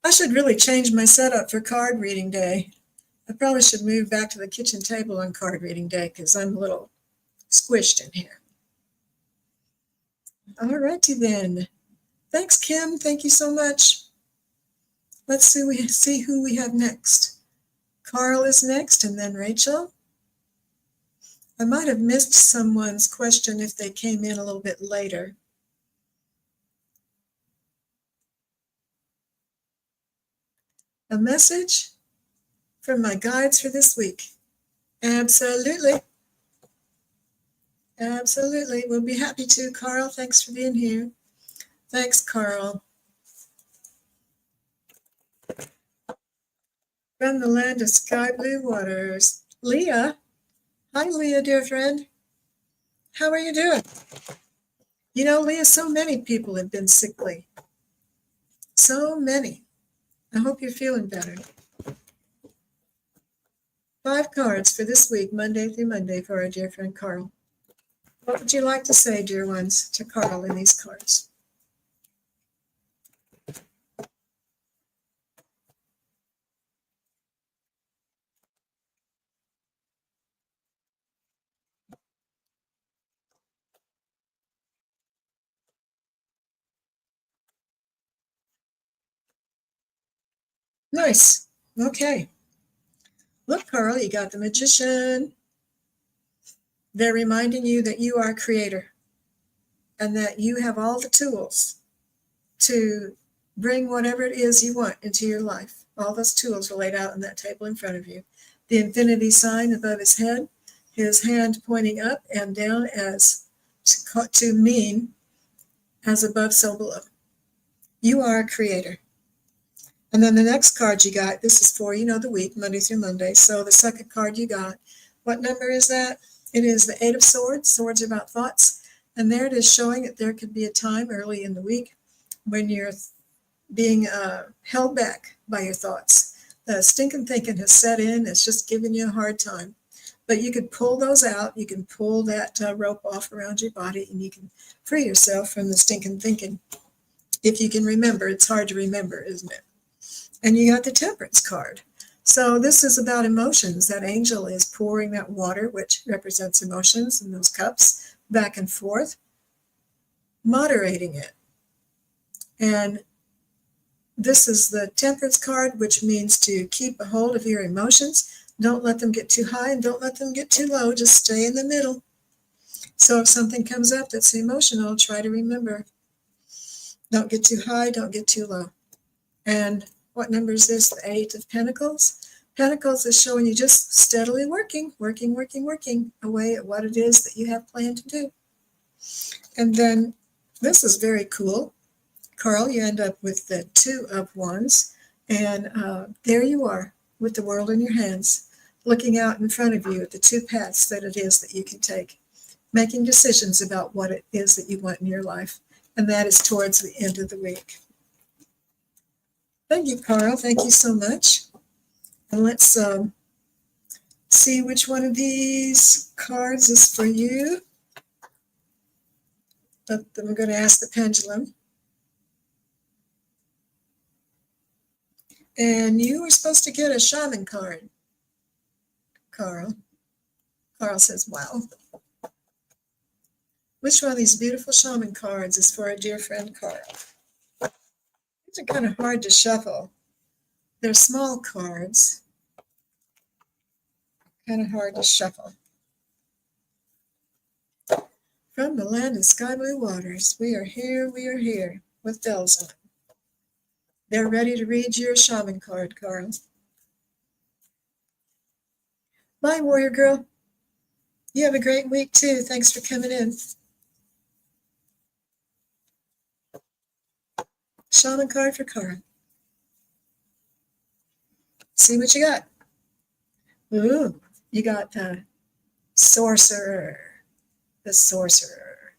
I should really change my setup for card reading day. I probably should move back to the kitchen table on card reading day because I'm a little squished in here. All righty then. Thanks, Kim. Thank you so much. Let's see who we have next. Carl is next, and then Rachel. I might have missed someone's question if they came in a little bit later. A message from my guides for this week. Absolutely. Absolutely. We'll be happy to. Carl, thanks for being here. Thanks, Carl. From the land of sky blue waters. Leah. Hi, Leah, dear friend. How are you doing? You know, Leah, so many people have been sickly. So many. I hope you're feeling better. 5 cards for this week, Monday through Monday, for our dear friend Carl. What would you like to say, dear ones, to Carl in these cards? Nice. Okay. Look, Carl, you got the Magician. They're reminding you that you are a creator and that you have all the tools to bring whatever it is you want into your life. All those tools are laid out on that table in front of you. The infinity sign above his head, his hand pointing up and down as to mean as above, so below. You are a creator. And then the next card you got, this is for, the week, Monday through Monday. So the second card you got, what number is that? It is the 8 of Swords. Swords are about thoughts. And there it is showing that there could be a time early in the week when you're being held back by your thoughts. The stinking thinking has set in. It's just giving you a hard time. But you could pull those out. You can pull that rope off around your body, and you can free yourself from the stinking thinking. If you can remember, it's hard to remember, isn't it? And you got the Temperance card. So this is about emotions. That angel is pouring that water, which represents emotions in those cups, back and forth, moderating it. And this is the Temperance card, which means to keep a hold of your emotions. Don't let them get too high and don't let them get too low. Just stay in the middle. So if something comes up that's emotional, try to remember. Don't get too high, don't get too low. And what number is this? The 8 of Pentacles. Pentacles is showing you just steadily working away at what it is that you have planned to do. And then this is very cool. Carl, you end up with the 2 of Wands. And there you are with the world in your hands, looking out in front of you at the 2 paths that it is that you can take, making decisions about what it is that you want in your life. And that is towards the end of the week. Thank you, Carl. Thank you so much. And let's see which one of these cards is for you. But I'm going to ask the pendulum. And you were supposed to get a shaman card, Carl. Carl says, wow. Which one of these beautiful shaman cards is for a dear friend, Carl? These are kind of hard to shuffle. They're small cards. Kind of hard to shuffle. From the land of sky blue waters, we are here with bells on. They're ready to read your shaman card, Carl. Bye, warrior girl. You have a great week, too. Thanks for coming in. Shaman card for Carl. See what you got. Ooh, you got the sorcerer. The sorcerer.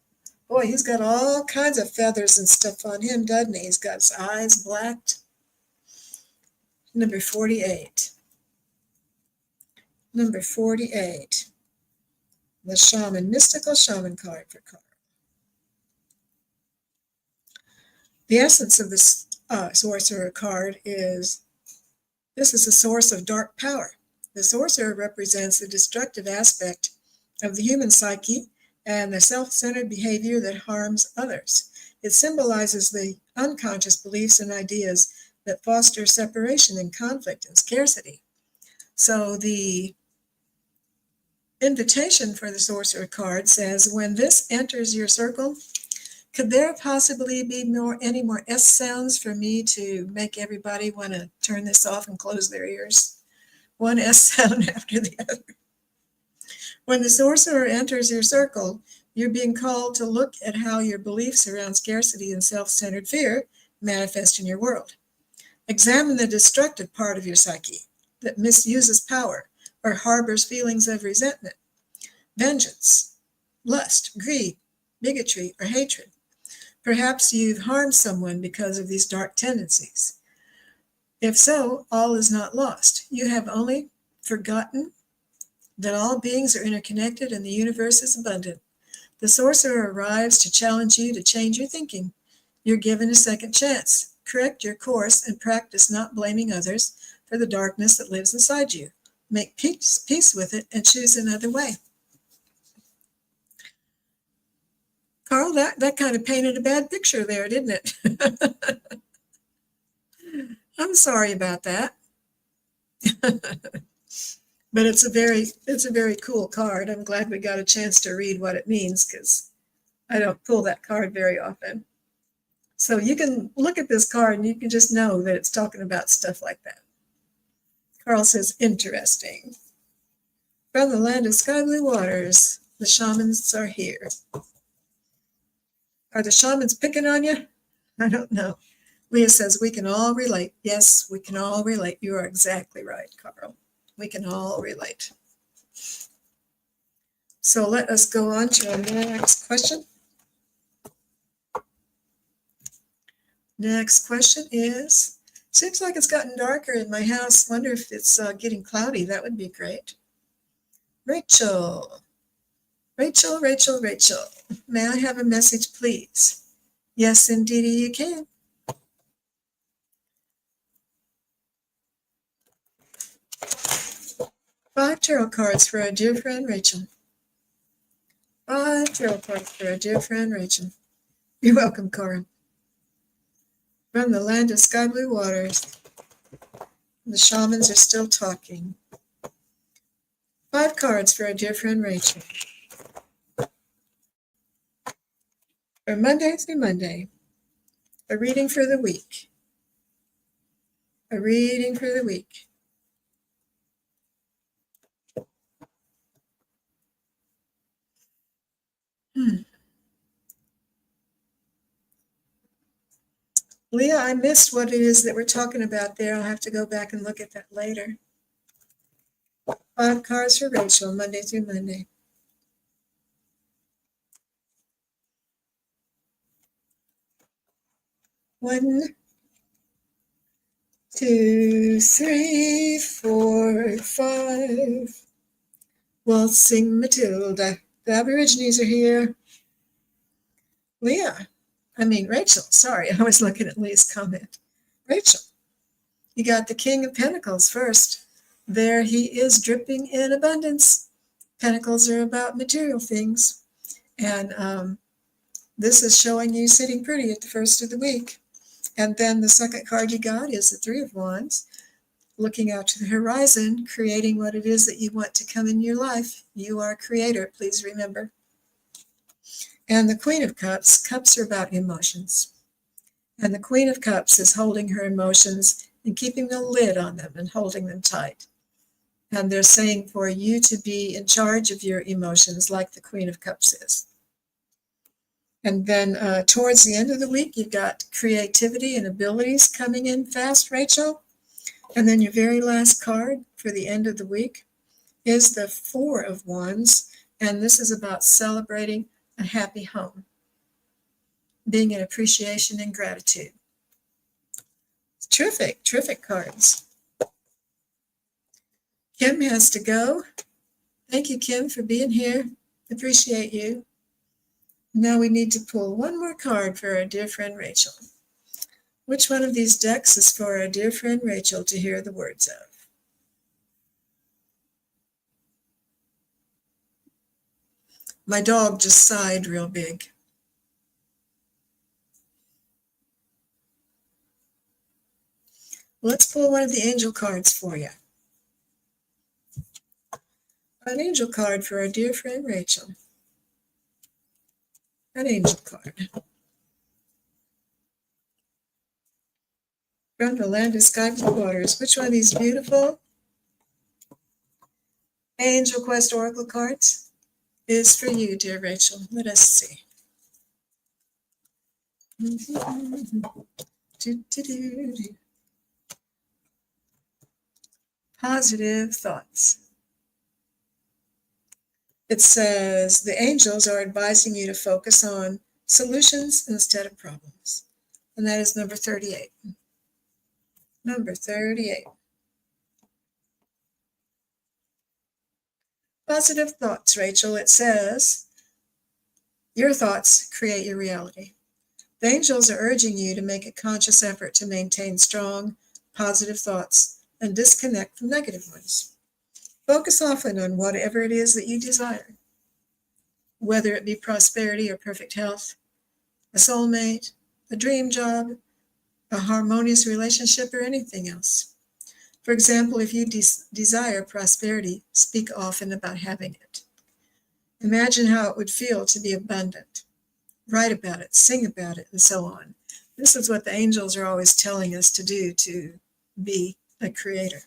Boy, he's got all kinds of feathers and stuff on him, doesn't he? He's got his eyes blacked. Number 48. Number 48. The shaman, mystical shaman card for Carl. The essence of this sorcerer card is, this is a source of dark power. The sorcerer represents the destructive aspect of the human psyche and the self-centered behavior that harms others. It symbolizes the unconscious beliefs and ideas that foster separation and conflict and scarcity. So the invitation for the sorcerer card says, when this enters your circle, could there possibly be any more S sounds for me to make everybody want to turn this off and close their ears? One S sound after the other. When the sorcerer enters your circle, you're being called to look at how your beliefs around scarcity and self-centered fear manifest in your world. Examine the destructive part of your psyche that misuses power or harbors feelings of resentment, vengeance, lust, greed, bigotry, or hatred. Perhaps you've harmed someone because of these dark tendencies. If so, all is not lost. You have only forgotten that all beings are interconnected and the universe is abundant. The sorcerer arrives to challenge you to change your thinking. You're given a second chance. Correct your course and practice not blaming others for the darkness that lives inside you. Make peace with it and choose another way. Carl, that kind of painted a bad picture there, didn't it? I'm sorry about that. But it's a very cool card. I'm glad we got a chance to read what it means, because I don't pull that card very often. So you can look at this card and you can just know that it's talking about stuff like that. Carl says, interesting. From the land of sky blue waters, the shamans are here. Are the shamans picking on you? I don't know. Leah says, we can all relate. Yes, we can all relate. You are exactly right, Carl. We can all relate. So let us go on to our next question. Next question is, seems like it's gotten darker in my house. Wonder if it's getting cloudy. That would be great. Rachel. Rachel. May I have a message, please? Yes, indeed, you can. 5 tarot cards for our dear friend Rachel. 5 tarot cards for our dear friend Rachel. You're welcome, Cora. From the land of sky blue waters, the shamans are still talking. 5 cards for our dear friend Rachel. For Monday through Monday, a reading for the week. A reading for the week. Leah, I missed what it is that we're talking about there. I'll have to go back and look at that later. 5 cards for Rachel, Monday through Monday. 1, 2, 3, 4, 5. Waltzing Matilda. The Aborigines are here. Rachel, sorry, I was looking at Leah's comment. Rachel, you got the King of Pentacles first. There he is, dripping in abundance. Pentacles are about material things. And this is showing you sitting pretty at the first of the week. And then the second card you got is the 3 of Wands, looking out to the horizon, creating what it is that you want to come in your life. You are a creator, please remember. And the Queen of Cups. Cups are about emotions. And the Queen of Cups is holding her emotions and keeping a lid on them and holding them tight. And they're saying for you to be in charge of your emotions like the Queen of Cups is. And then towards the end of the week, you've got creativity and abilities coming in fast, Rachel. And then your very last card for the end of the week is the 4 of Wands. And this is about celebrating a happy home, being in appreciation and gratitude. Terrific cards. Kim has to go. Thank you, Kim, for being here. Appreciate you. Now we need to pull one more card for our dear friend Rachel. Which one of these decks is for our dear friend Rachel to hear the words of? My dog just sighed real big. Let's pull one of the angel cards for you. An angel card for our dear friend Rachel. An angel card. From the land of sky blue waters. Which one of these beautiful Angel Quest Oracle cards is for you, dear Rachel? Let us see. Positive thoughts. It says the angels are advising you to focus on solutions instead of problems. And that is number 38. Number 38. Positive thoughts, Rachel. It says your thoughts create your reality. The angels are urging you to make a conscious effort to maintain strong, positive thoughts and disconnect from negative ones. Focus often on whatever it is that you desire, whether it be prosperity or perfect health, a soulmate, a dream job, a harmonious relationship, or anything else. For example, if you desire prosperity, speak often about having it. Imagine how it would feel to be abundant. Write about it, sing about it, and so on. This is what the angels are always telling us to do to be a creator.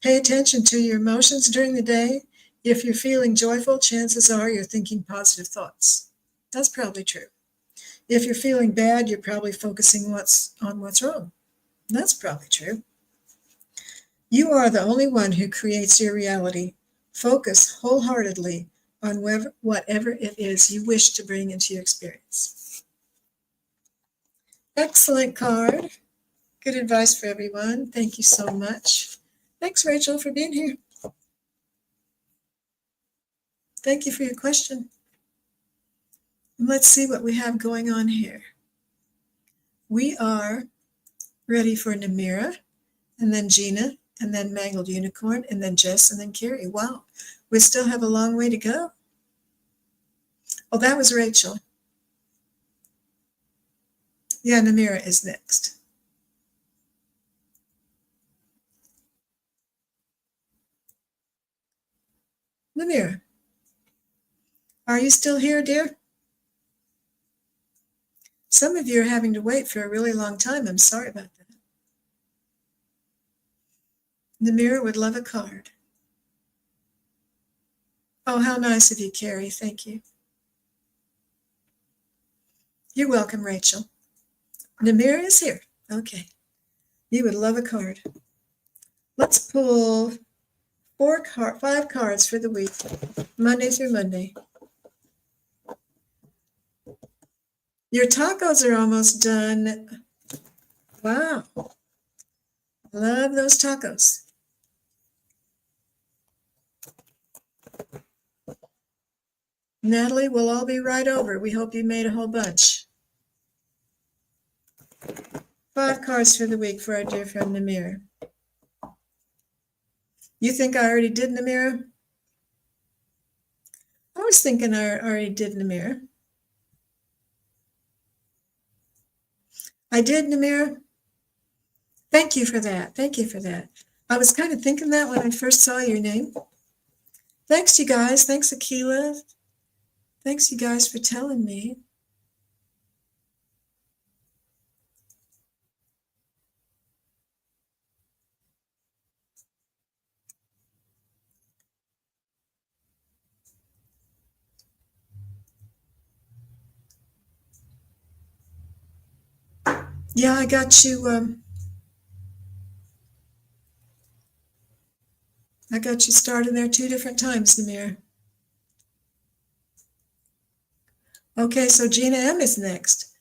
Pay attention to your emotions during the day. If you're feeling joyful, chances are you're thinking positive thoughts. That's probably true. If you're feeling bad, you're probably focusing on what's wrong. That's probably true. You are the only one who creates your reality. Focus wholeheartedly on whatever it is you wish to bring into your experience. Excellent card. Good advice for everyone. Thank you so much. Thanks, Rachel, for being here. Thank you for your question. And let's see what we have going on here. We are ready for Namira, and then Gina, and then Mangled Unicorn, and then Jess, and then Carrie. Wow, we still have a long way to go. Oh, that was Rachel. Yeah, Namira is next. Namira, are you still here, dear? Some of you are having to wait for a really long time. I'm sorry about that. Namira would love a card. Oh, how nice of you, Carrie. Thank you. You're welcome, Rachel. Namira is here. Okay. You would love a card. Let's pull 5 cards for the week, Monday through Monday. Your tacos are almost done. Wow. Love those tacos. Natalie, we'll all be right over. We hope you made a whole bunch. 5 cards for the week for our dear friend Namira. You think I already did Namira? I was thinking I already did Namira. I did, Namira? Thank you for that. Thank you for that. I was kind of thinking that when I first saw your name. Thanks, you guys. Thanks, Akila. Thanks, you guys, for telling me. Yeah, I got you. I got you started there 2 different times, Namir. Okay, so Gina M is next.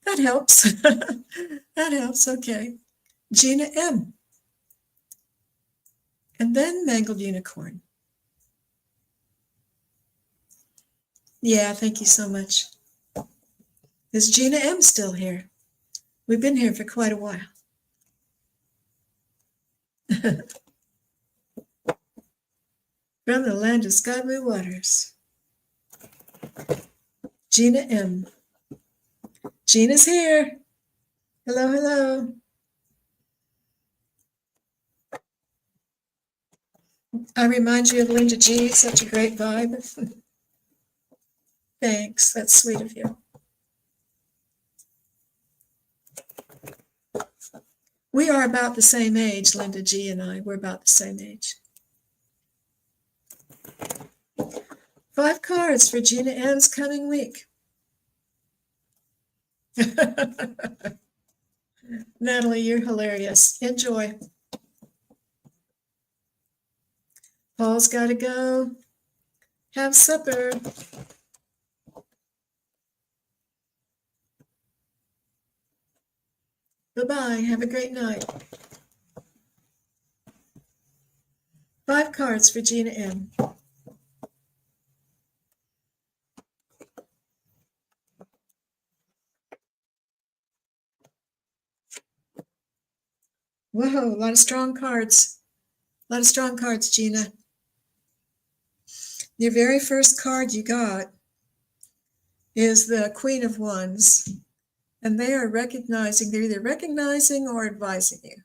That helps. That helps. Okay. Gina M. And then Mangled Unicorn. Yeah, thank you so much. Is Gina M still here? We've been here for quite a while. From the land of sky blue waters. Gina M. Gina's here. Hello, hello. I remind you of Linda G. Such a great vibe. Thanks. That's sweet of you. We are about the same age, Linda G. and I. We're about the same age. 5 cards for Gina M's coming week. Natalie, you're hilarious. Enjoy. Paul's got to go. Have supper. Bye-bye. Have a great night. 5 cards for Gina M. Whoa, a lot of strong cards. A lot of strong cards, Gina. Your very first card you got is the Queen of Wands. And they are recognizing, they're either recognizing or advising you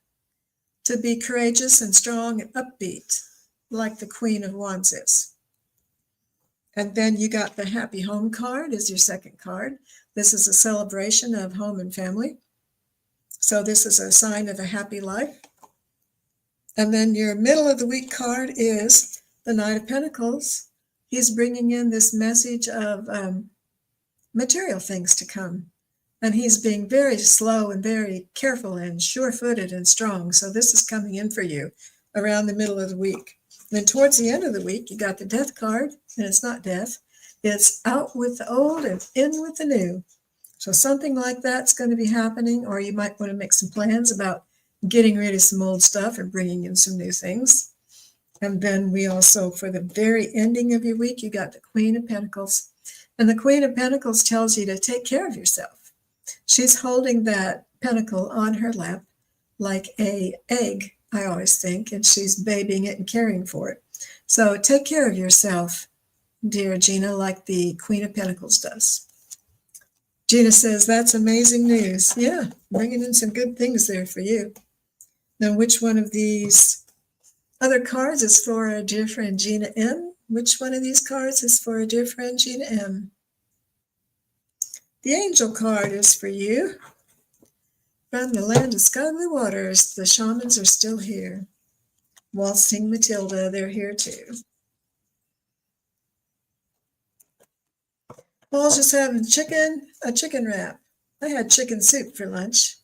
to be courageous and strong and upbeat, like the Queen of Wands is. And then you got the Happy Home card as your second card. This is a celebration of home and family. So this is a sign of a happy life. And then your middle of the week card is the Knight of Pentacles. He's bringing in this message of material things to come. And he's being very slow and very careful and sure-footed and strong. So this is coming in for you around the middle of the week. Then towards the end of the week, you got the Death card, and it's not death. It's out with the old and in with the new. So something like that's going to be happening, or you might want to make some plans about getting rid of some old stuff and bringing in some new things. And then we also, for the very ending of your week, you got the Queen of Pentacles. And the Queen of Pentacles tells you to take care of yourself. She's holding that pentacle on her lap like an egg, I always think, and she's babying it and caring for it. So take care of yourself, dear Gina, like the Queen of Pentacles does. Gina says, that's amazing news. Yeah, bringing in some good things there for you. Now, which one of these other cards is for our dear friend Gina M? Which one of these cards is for our dear friend Gina M? The Angel card is for you. From the land of sky-blue waters, the shamans are still here. Waltzing Matilda, they're here too. Paul's just having a chicken wrap. I had chicken soup for lunch.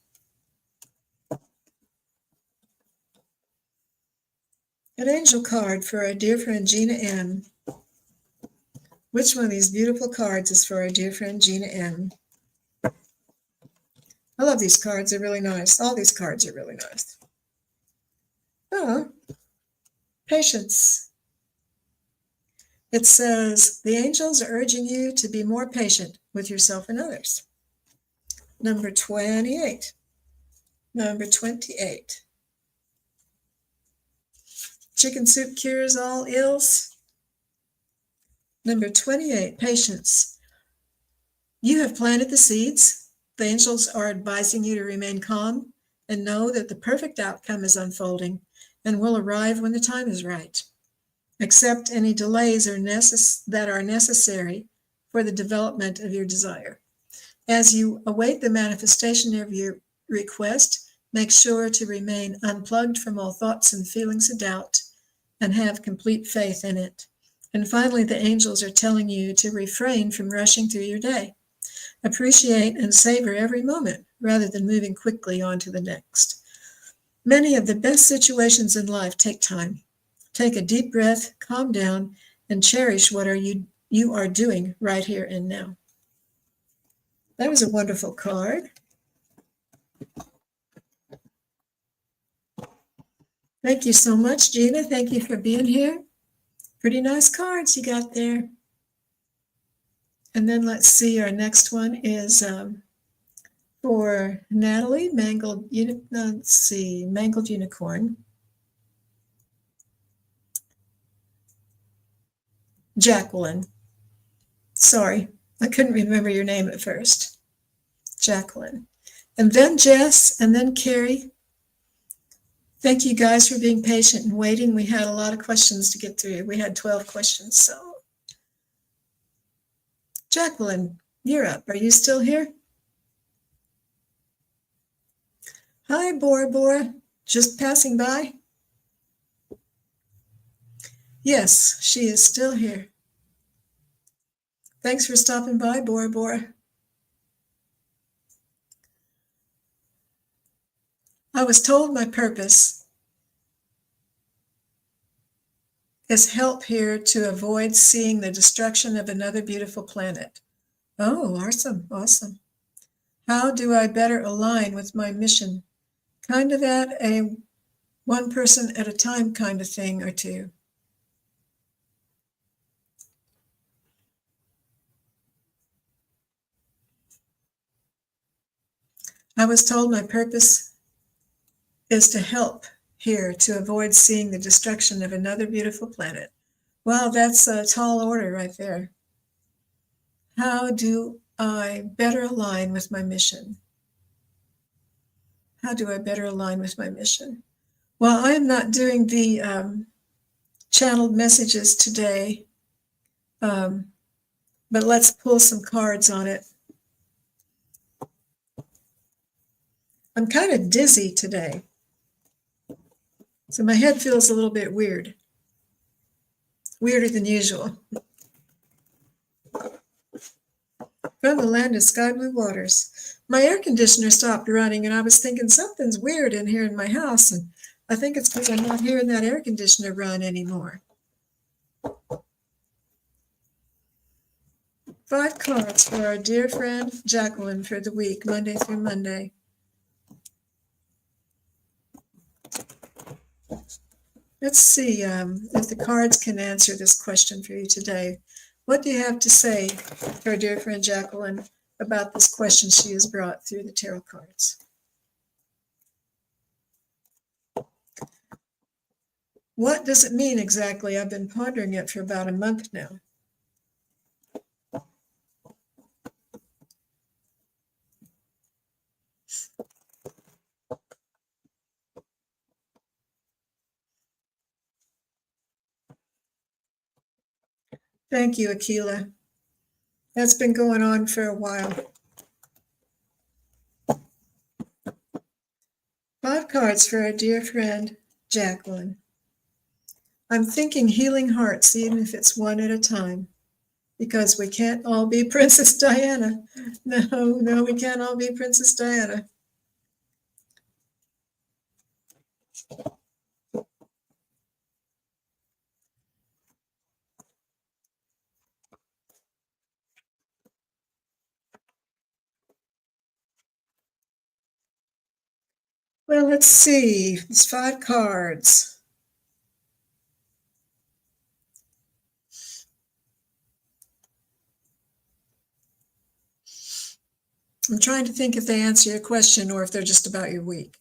An angel card for our dear friend Gina M. Which one of these beautiful cards is for our dear friend Gina M? I love these cards. They're really nice. All these cards are really nice. Oh, patience. It says, the angels are urging you to be more patient with yourself and others. Number 28. Number 28. Chicken soup cures all ills. Number 28, patience. You have planted the seeds. The angels are advising you to remain calm and know that the perfect outcome is unfolding and will arrive when the time is right. Accept any delays that are necessary for the development of your desire. As you await the manifestation of your request, make sure to remain unplugged from all thoughts and feelings of doubt and have complete faith in it. And finally, the angels are telling you to refrain from rushing through your day. Appreciate and savor every moment rather than moving quickly on to the next. Many of the best situations in life take time. Take a deep breath, calm down, and cherish what you are doing right here and now. That was a wonderful card. Thank you so much, Gina. Thank you for being here. Pretty nice cards you got there. And then let's see, our next one is for Natalie, Mangled Unicorn. Jacqueline. Sorry, I couldn't remember your name at first. Jacqueline. And then Jess, and then Carrie. Thank you guys for being patient and waiting. We had a lot of questions to get through. We had 12 questions. So, Jacqueline, you're up. Are you still here? Hi, Bora Bora. Just passing by? Yes, she is still here. Thanks for stopping by, Bora Bora. I was told my purpose is help here to avoid seeing the destruction of another beautiful planet. Oh, awesome, awesome. How do I better align with my mission? Kind of at a one person at a time kind of thing or two. I was told my purpose is to help here to avoid seeing the destruction of another beautiful planet. Wow, that's a tall order right there. How do I better align with my mission? How do I better align with my mission? Well, I am not doing the channeled messages today, but let's pull some cards on it. I'm kind of dizzy today, so my head feels a little bit weird, weirder than usual. From the land of sky blue waters. My air conditioner stopped running, and I was thinking something's weird in here in my house, and I think it's because I'm not hearing that air conditioner run anymore. 5 cards for our dear friend Jacqueline for the week, Monday through Monday. Let's see if the cards can answer this question for you today. What do you have to say to our dear friend Jacqueline about this question she has brought through the tarot cards? What does it mean exactly? I've been pondering it for about a month now. Thank you, Akila. That's been going on for a while. 5 cards for our dear friend Jacqueline. I'm thinking healing hearts, even if it's one at a time, because we can't all be Princess Diana. No, we can't all be Princess Diana. Well, let's see. It's 5 cards. I'm trying to think if they answer your question or if they're just about your week.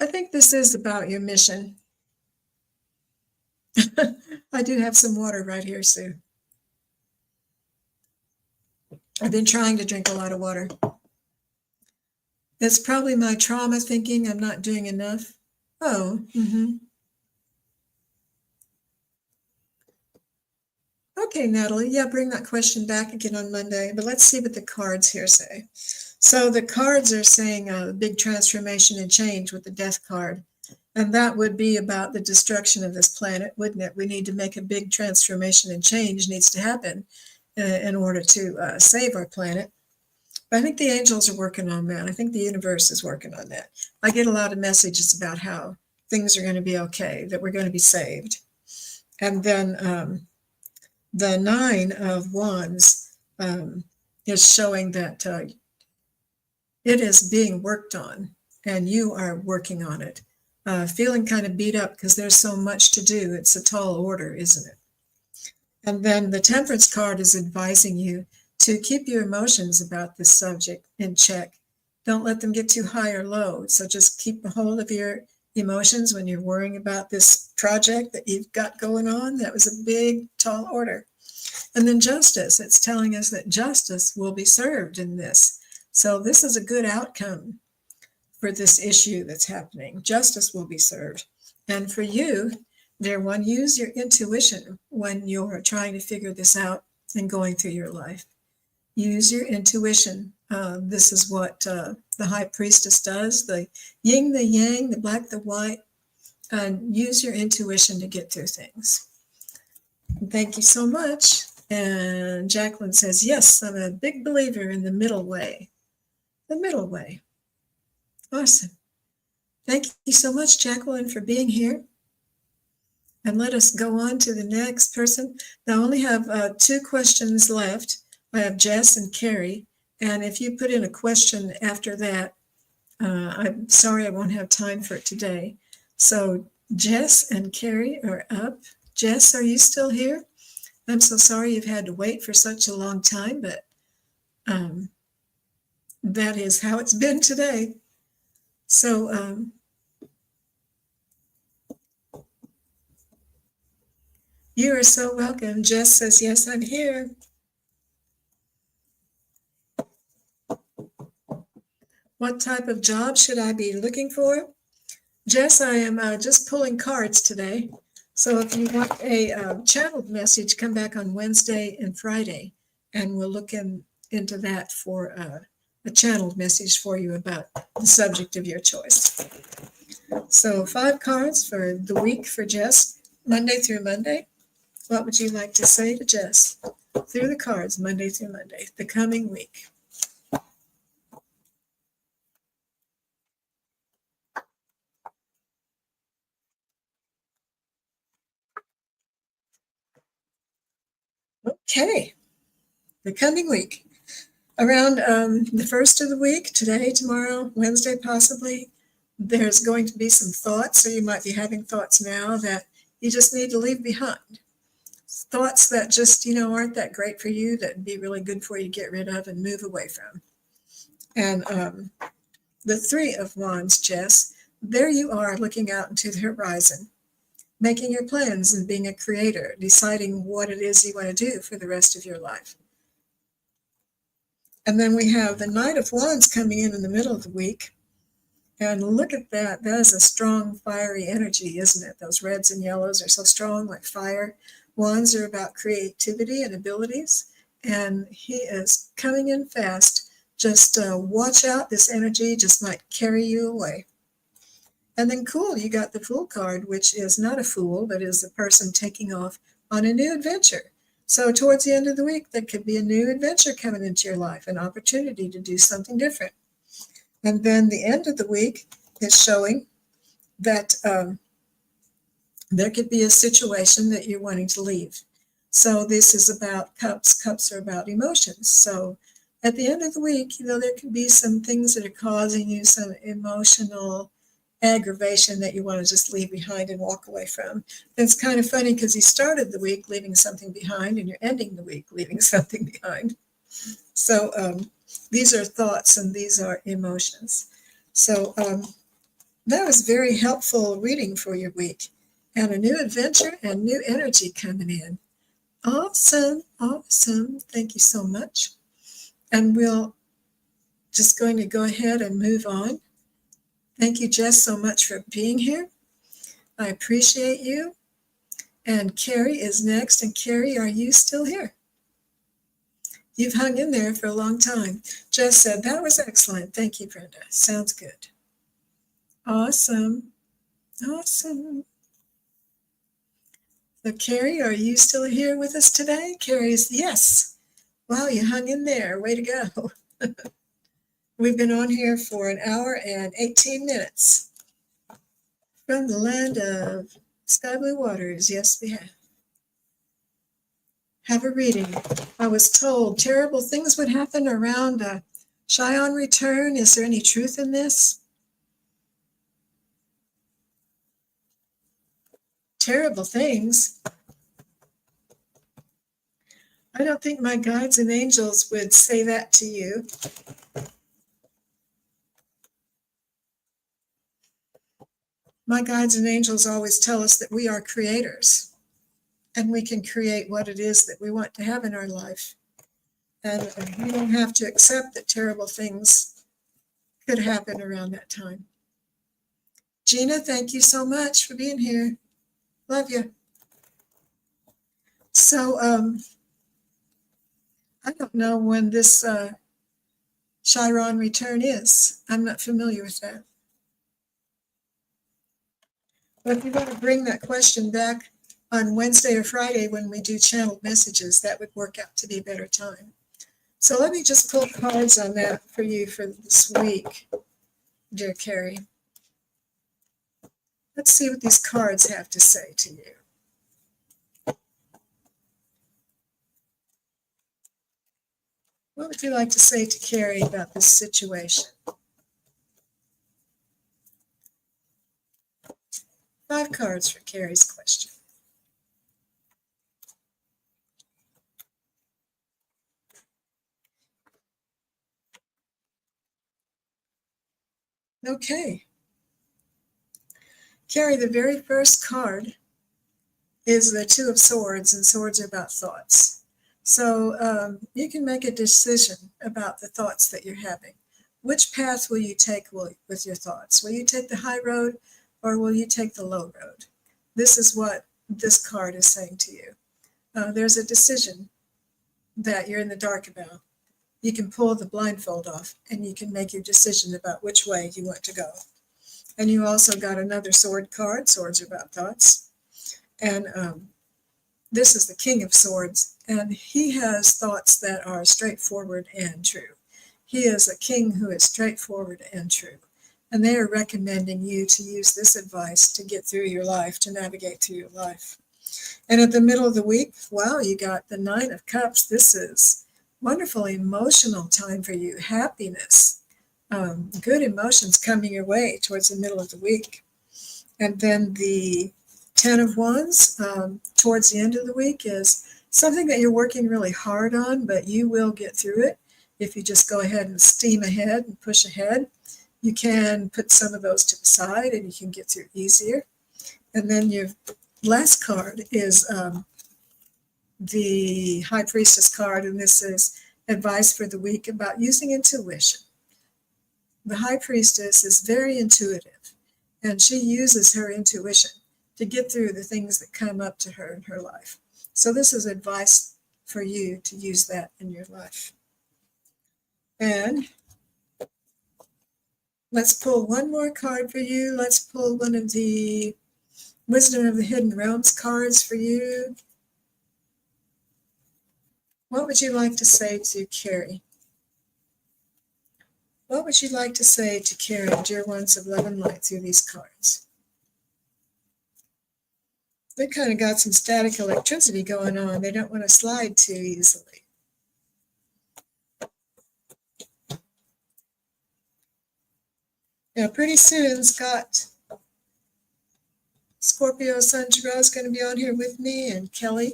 I think this is about your mission. I do have some water right here, Sue. I've been trying to drink a lot of water. It's probably my trauma thinking I'm not doing enough. Oh, Okay, Natalie. Yeah, bring that question back again on Monday, but let's see what the cards here say. So the cards are saying a big transformation and change with the Death card. And that would be about the destruction of this planet, wouldn't it? We need to make a big transformation and change needs to happen in order to save our planet. But I think the angels are working on that. I think the universe is working on that. I get a lot of messages about how things are going to be okay, that we're going to be saved. And then the 9 of Wands is showing that it is being worked on and you are working on it. feeling kind of beat up because there's so much to do. It's a tall order, isn't it? And then the Temperance card is advising you to keep your emotions about this subject in check. Don't let them get too high or low. So just keep a hold of your emotions when you're worrying about this project that you've got going on. That was a big, tall order. And then justice, it's telling us that justice will be served in this. So this is a good outcome for this issue that's happening. Justice will be served. And for you, dear one, use your intuition when you're trying to figure this out and going through your life. Use your intuition. This is what the High Priestess does, the yin, the yang, the black, the white. And use your intuition to get through things. Thank you so much. And Jacqueline says, yes, I'm a big believer in the middle way. The middle way. Awesome. Thank you so much, Jacqueline, for being here. And let us go on to the next person. Now, I only have 2 questions left. I have Jess and Carrie. And if you put in a question after that, I'm sorry I won't have time for it today. So Jess and Carrie are up. Jess, are you still here? I'm so sorry you've had to wait for such a long time, but that is how it's been today. So you are so welcome. Jess says, yes, I'm here. What type of job should I be looking for? Jess, I am just pulling cards today. So if you want a channeled message, come back on Wednesday and Friday, and we'll look into that for a channeled message for you about the subject of your choice. So 5 cards for the week for Jess, Monday through Monday. What would you like to say to Jess through the cards, Monday through Monday, the coming week? Okay, the coming week. Around the first of the week, today, tomorrow, Wednesday possibly, there's going to be some thoughts, or you might be having thoughts now that you just need to leave behind. Thoughts that just, aren't that great for you, that would be really good for you to get rid of and move away from. And the 3 of Wands, Jess, there you are looking out into the horizon, making your plans and being a creator, deciding what it is you want to do for the rest of your life. And then we have the Knight of Wands coming in the middle of the week. And look at that. That is a strong, fiery energy, isn't it? Those reds and yellows are so strong, like fire. Wands are about creativity and abilities. And he is coming in fast. Just watch out. This energy just might carry you away. And then cool, you got the Fool card, which is not a fool, but is a person taking off on a new adventure. So towards the end of the week, there could be a new adventure coming into your life, an opportunity to do something different. And then the end of the week is showing that there could be a situation that you're wanting to leave. So this is about cups. Cups are about emotions. So at the end of the week, there could be some things that are causing you some emotional aggravation that you want to just leave behind and walk away from. It's kind of funny because you started the week leaving something behind and you're ending the week leaving something behind. So these are thoughts and these are emotions. So that was very helpful reading for your week, and a new adventure and new energy coming in. Awesome, awesome. Thank you so much. And we'll just going to go ahead and move on. Thank you, Jess, so much for being here. I appreciate you. And Carrie is next. And Carrie, are you still here? You've hung in there for a long time. Jess said, that was excellent. Thank you, Brenda. Sounds good. Awesome. Awesome. So Carrie, are you still here with us today? Carrie's, yes. Wow, you hung in there. Way to go. We've been on here for 1 hour and 18 minutes. From the land of sky blue waters, yes, we have. Have a reading. I was told terrible things would happen around Cheyenne return. Is there any truth in this? terrible things. I don't think my guides and angels would say that to you. My guides and angels always tell us that we are creators and we can create what it is that we want to have in our life. And we don't have to accept that terrible things could happen around that time. Gina, thank you so much for being here. Love you. So I don't know when this Chiron return is. I'm not familiar with that. But if you want to bring that question back on Wednesday or Friday when we do channeled messages, that would work out to be a better time. So let me just pull cards on that for you for this week, dear Carrie. Let's see what these cards have to say to you. What would you like to say to Carrie about this situation? 5 cards for Carrie's question. Okay. Carrie, the very first card is the 2 of Swords, and swords are about thoughts. So you can make a decision about the thoughts that you're having. Which path will you take with your thoughts? Will you take the high road or will you take the low road? This is what this card is saying to you. There's a decision that you're in the dark about. You can pull the blindfold off and you can make your decision about which way you want to go. And you also got another sword card. Swords are about thoughts. And this is the King of Swords, and he has thoughts that are straightforward and true. He is a king who is straightforward and true. And they are recommending you to use this advice to get through your life, to navigate through your life. And at the middle of the week, wow, you got the 9 of Cups. This is wonderful emotional time for you, happiness, good emotions coming your way towards the middle of the week. And then the 10 of Wands towards the end of the week is something that you're working really hard on, but you will get through it if you just go ahead and steam ahead and push ahead. You can put some of those to the side and you can get through easier. And then your last card is the High Priestess card, and this is advice for the week about using intuition. The High Priestess is very intuitive, and she uses her intuition to get through the things that come up to her in her life. So this is advice for you to use that in your life. And let's pull one more card for you. Let's pull one of the Wisdom of the Hidden Realms cards for you. What would you like to say to Carrie? What would you like to say to Carrie, dear ones of love and light, through these cards? They kind of got some static electricity going on. They don't want to slide too easily. Now, pretty soon, Scott, Scorpio Sun Tarot is going to be on here with me, and Kelly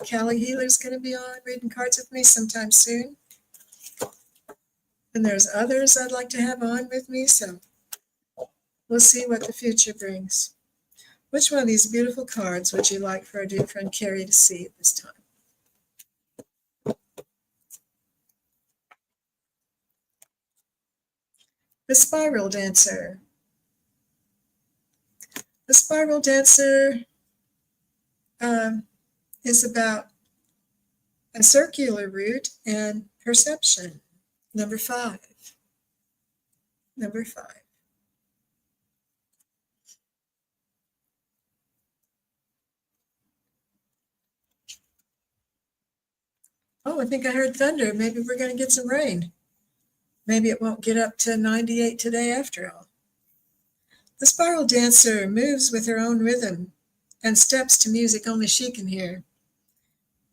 Healer is going to be on reading cards with me sometime soon. And there's others I'd like to have on with me, so we'll see what the future brings. Which one of these beautiful cards would you like for our dear friend Carrie to see at this time? The Spiral Dancer. The Spiral Dancer is about a circular route and perception. Number 5. Number 5. Oh, I think I heard thunder. Maybe we're going to get some rain. Maybe it won't get up to 98 today after all. The Spiral Dancer moves with her own rhythm and steps to music only she can hear.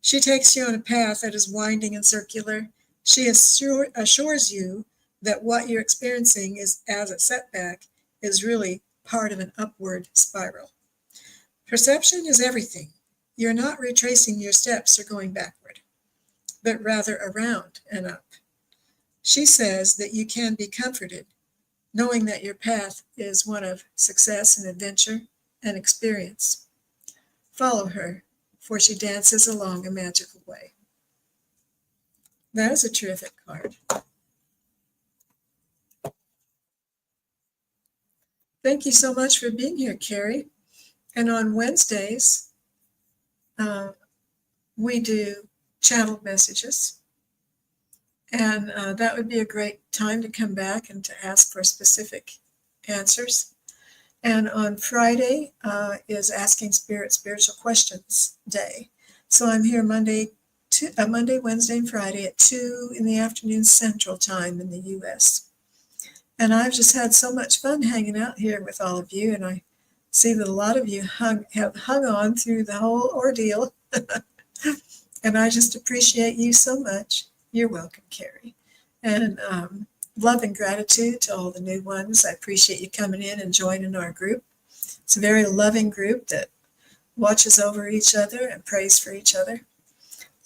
She takes you on a path that is winding and circular. She assures you that what you're experiencing is as a setback is really part of an upward spiral. Perception is everything. You're not retracing your steps or going backward, but rather around and up. She says that you can be comforted, knowing that your path is one of success and adventure and experience. Follow her, for she dances along a magical way. That is a terrific card. Thank you so much for being here, Carrie. And on Wednesdays, we do channeled messages. And that would be a great time to come back and to ask for specific answers. And on Friday is Asking Spirit Spiritual Questions Day. So I'm here Monday, Wednesday, and Friday at 2 in the afternoon Central Time in the U.S. And I've just had so much fun hanging out here with all of you. And I see that a lot of you have hung on through the whole ordeal. And I just appreciate you so much. You're welcome, Carrie. And love and gratitude to all the new ones. I appreciate you coming in and joining our group. It's a very loving group that watches over each other and prays for each other.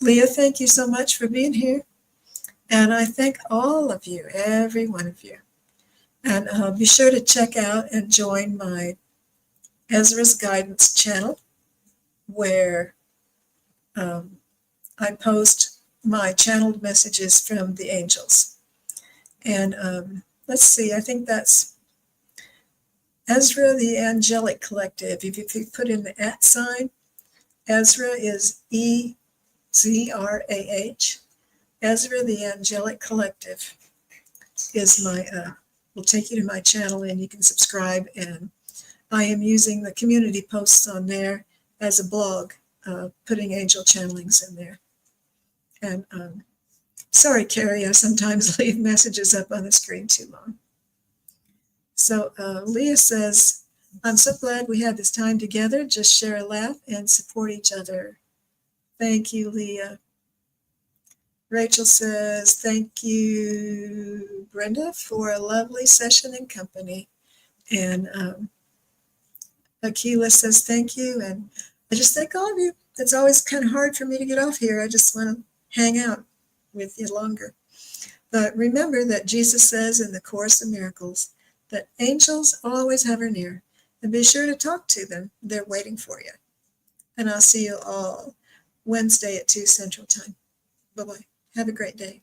Leah, thank you so much for being here. And I thank all of you, every one of you. And be sure to check out and join my Ezra's Guidance channel, where I post my channeled messages from the angels. And let's see, I think that's Ezra the Angelic Collective. If you put in the @ sign, Ezra is EZRAH. Ezra the Angelic Collective is my, will take you to my channel, and you can subscribe. And I am using the community posts on there as a blog, putting angel channelings in there. And sorry, Carrie, I sometimes leave messages up on the screen too long. So Leah says, I'm so glad we had this time together. Just share a laugh and support each other. Thank you, Leah. Rachel says, thank you, Brenda, for a lovely session and company. And Akila says, thank you. And I just thank all of you. It's always kind of hard for me to get off here. I just want to hang out with you longer. But remember that Jesus says in the Course in Miracles that angels always hover near, and be sure to talk to them. They're waiting for you. And I'll see you all Wednesday at 2 Central Time. Bye-bye. Have a great day.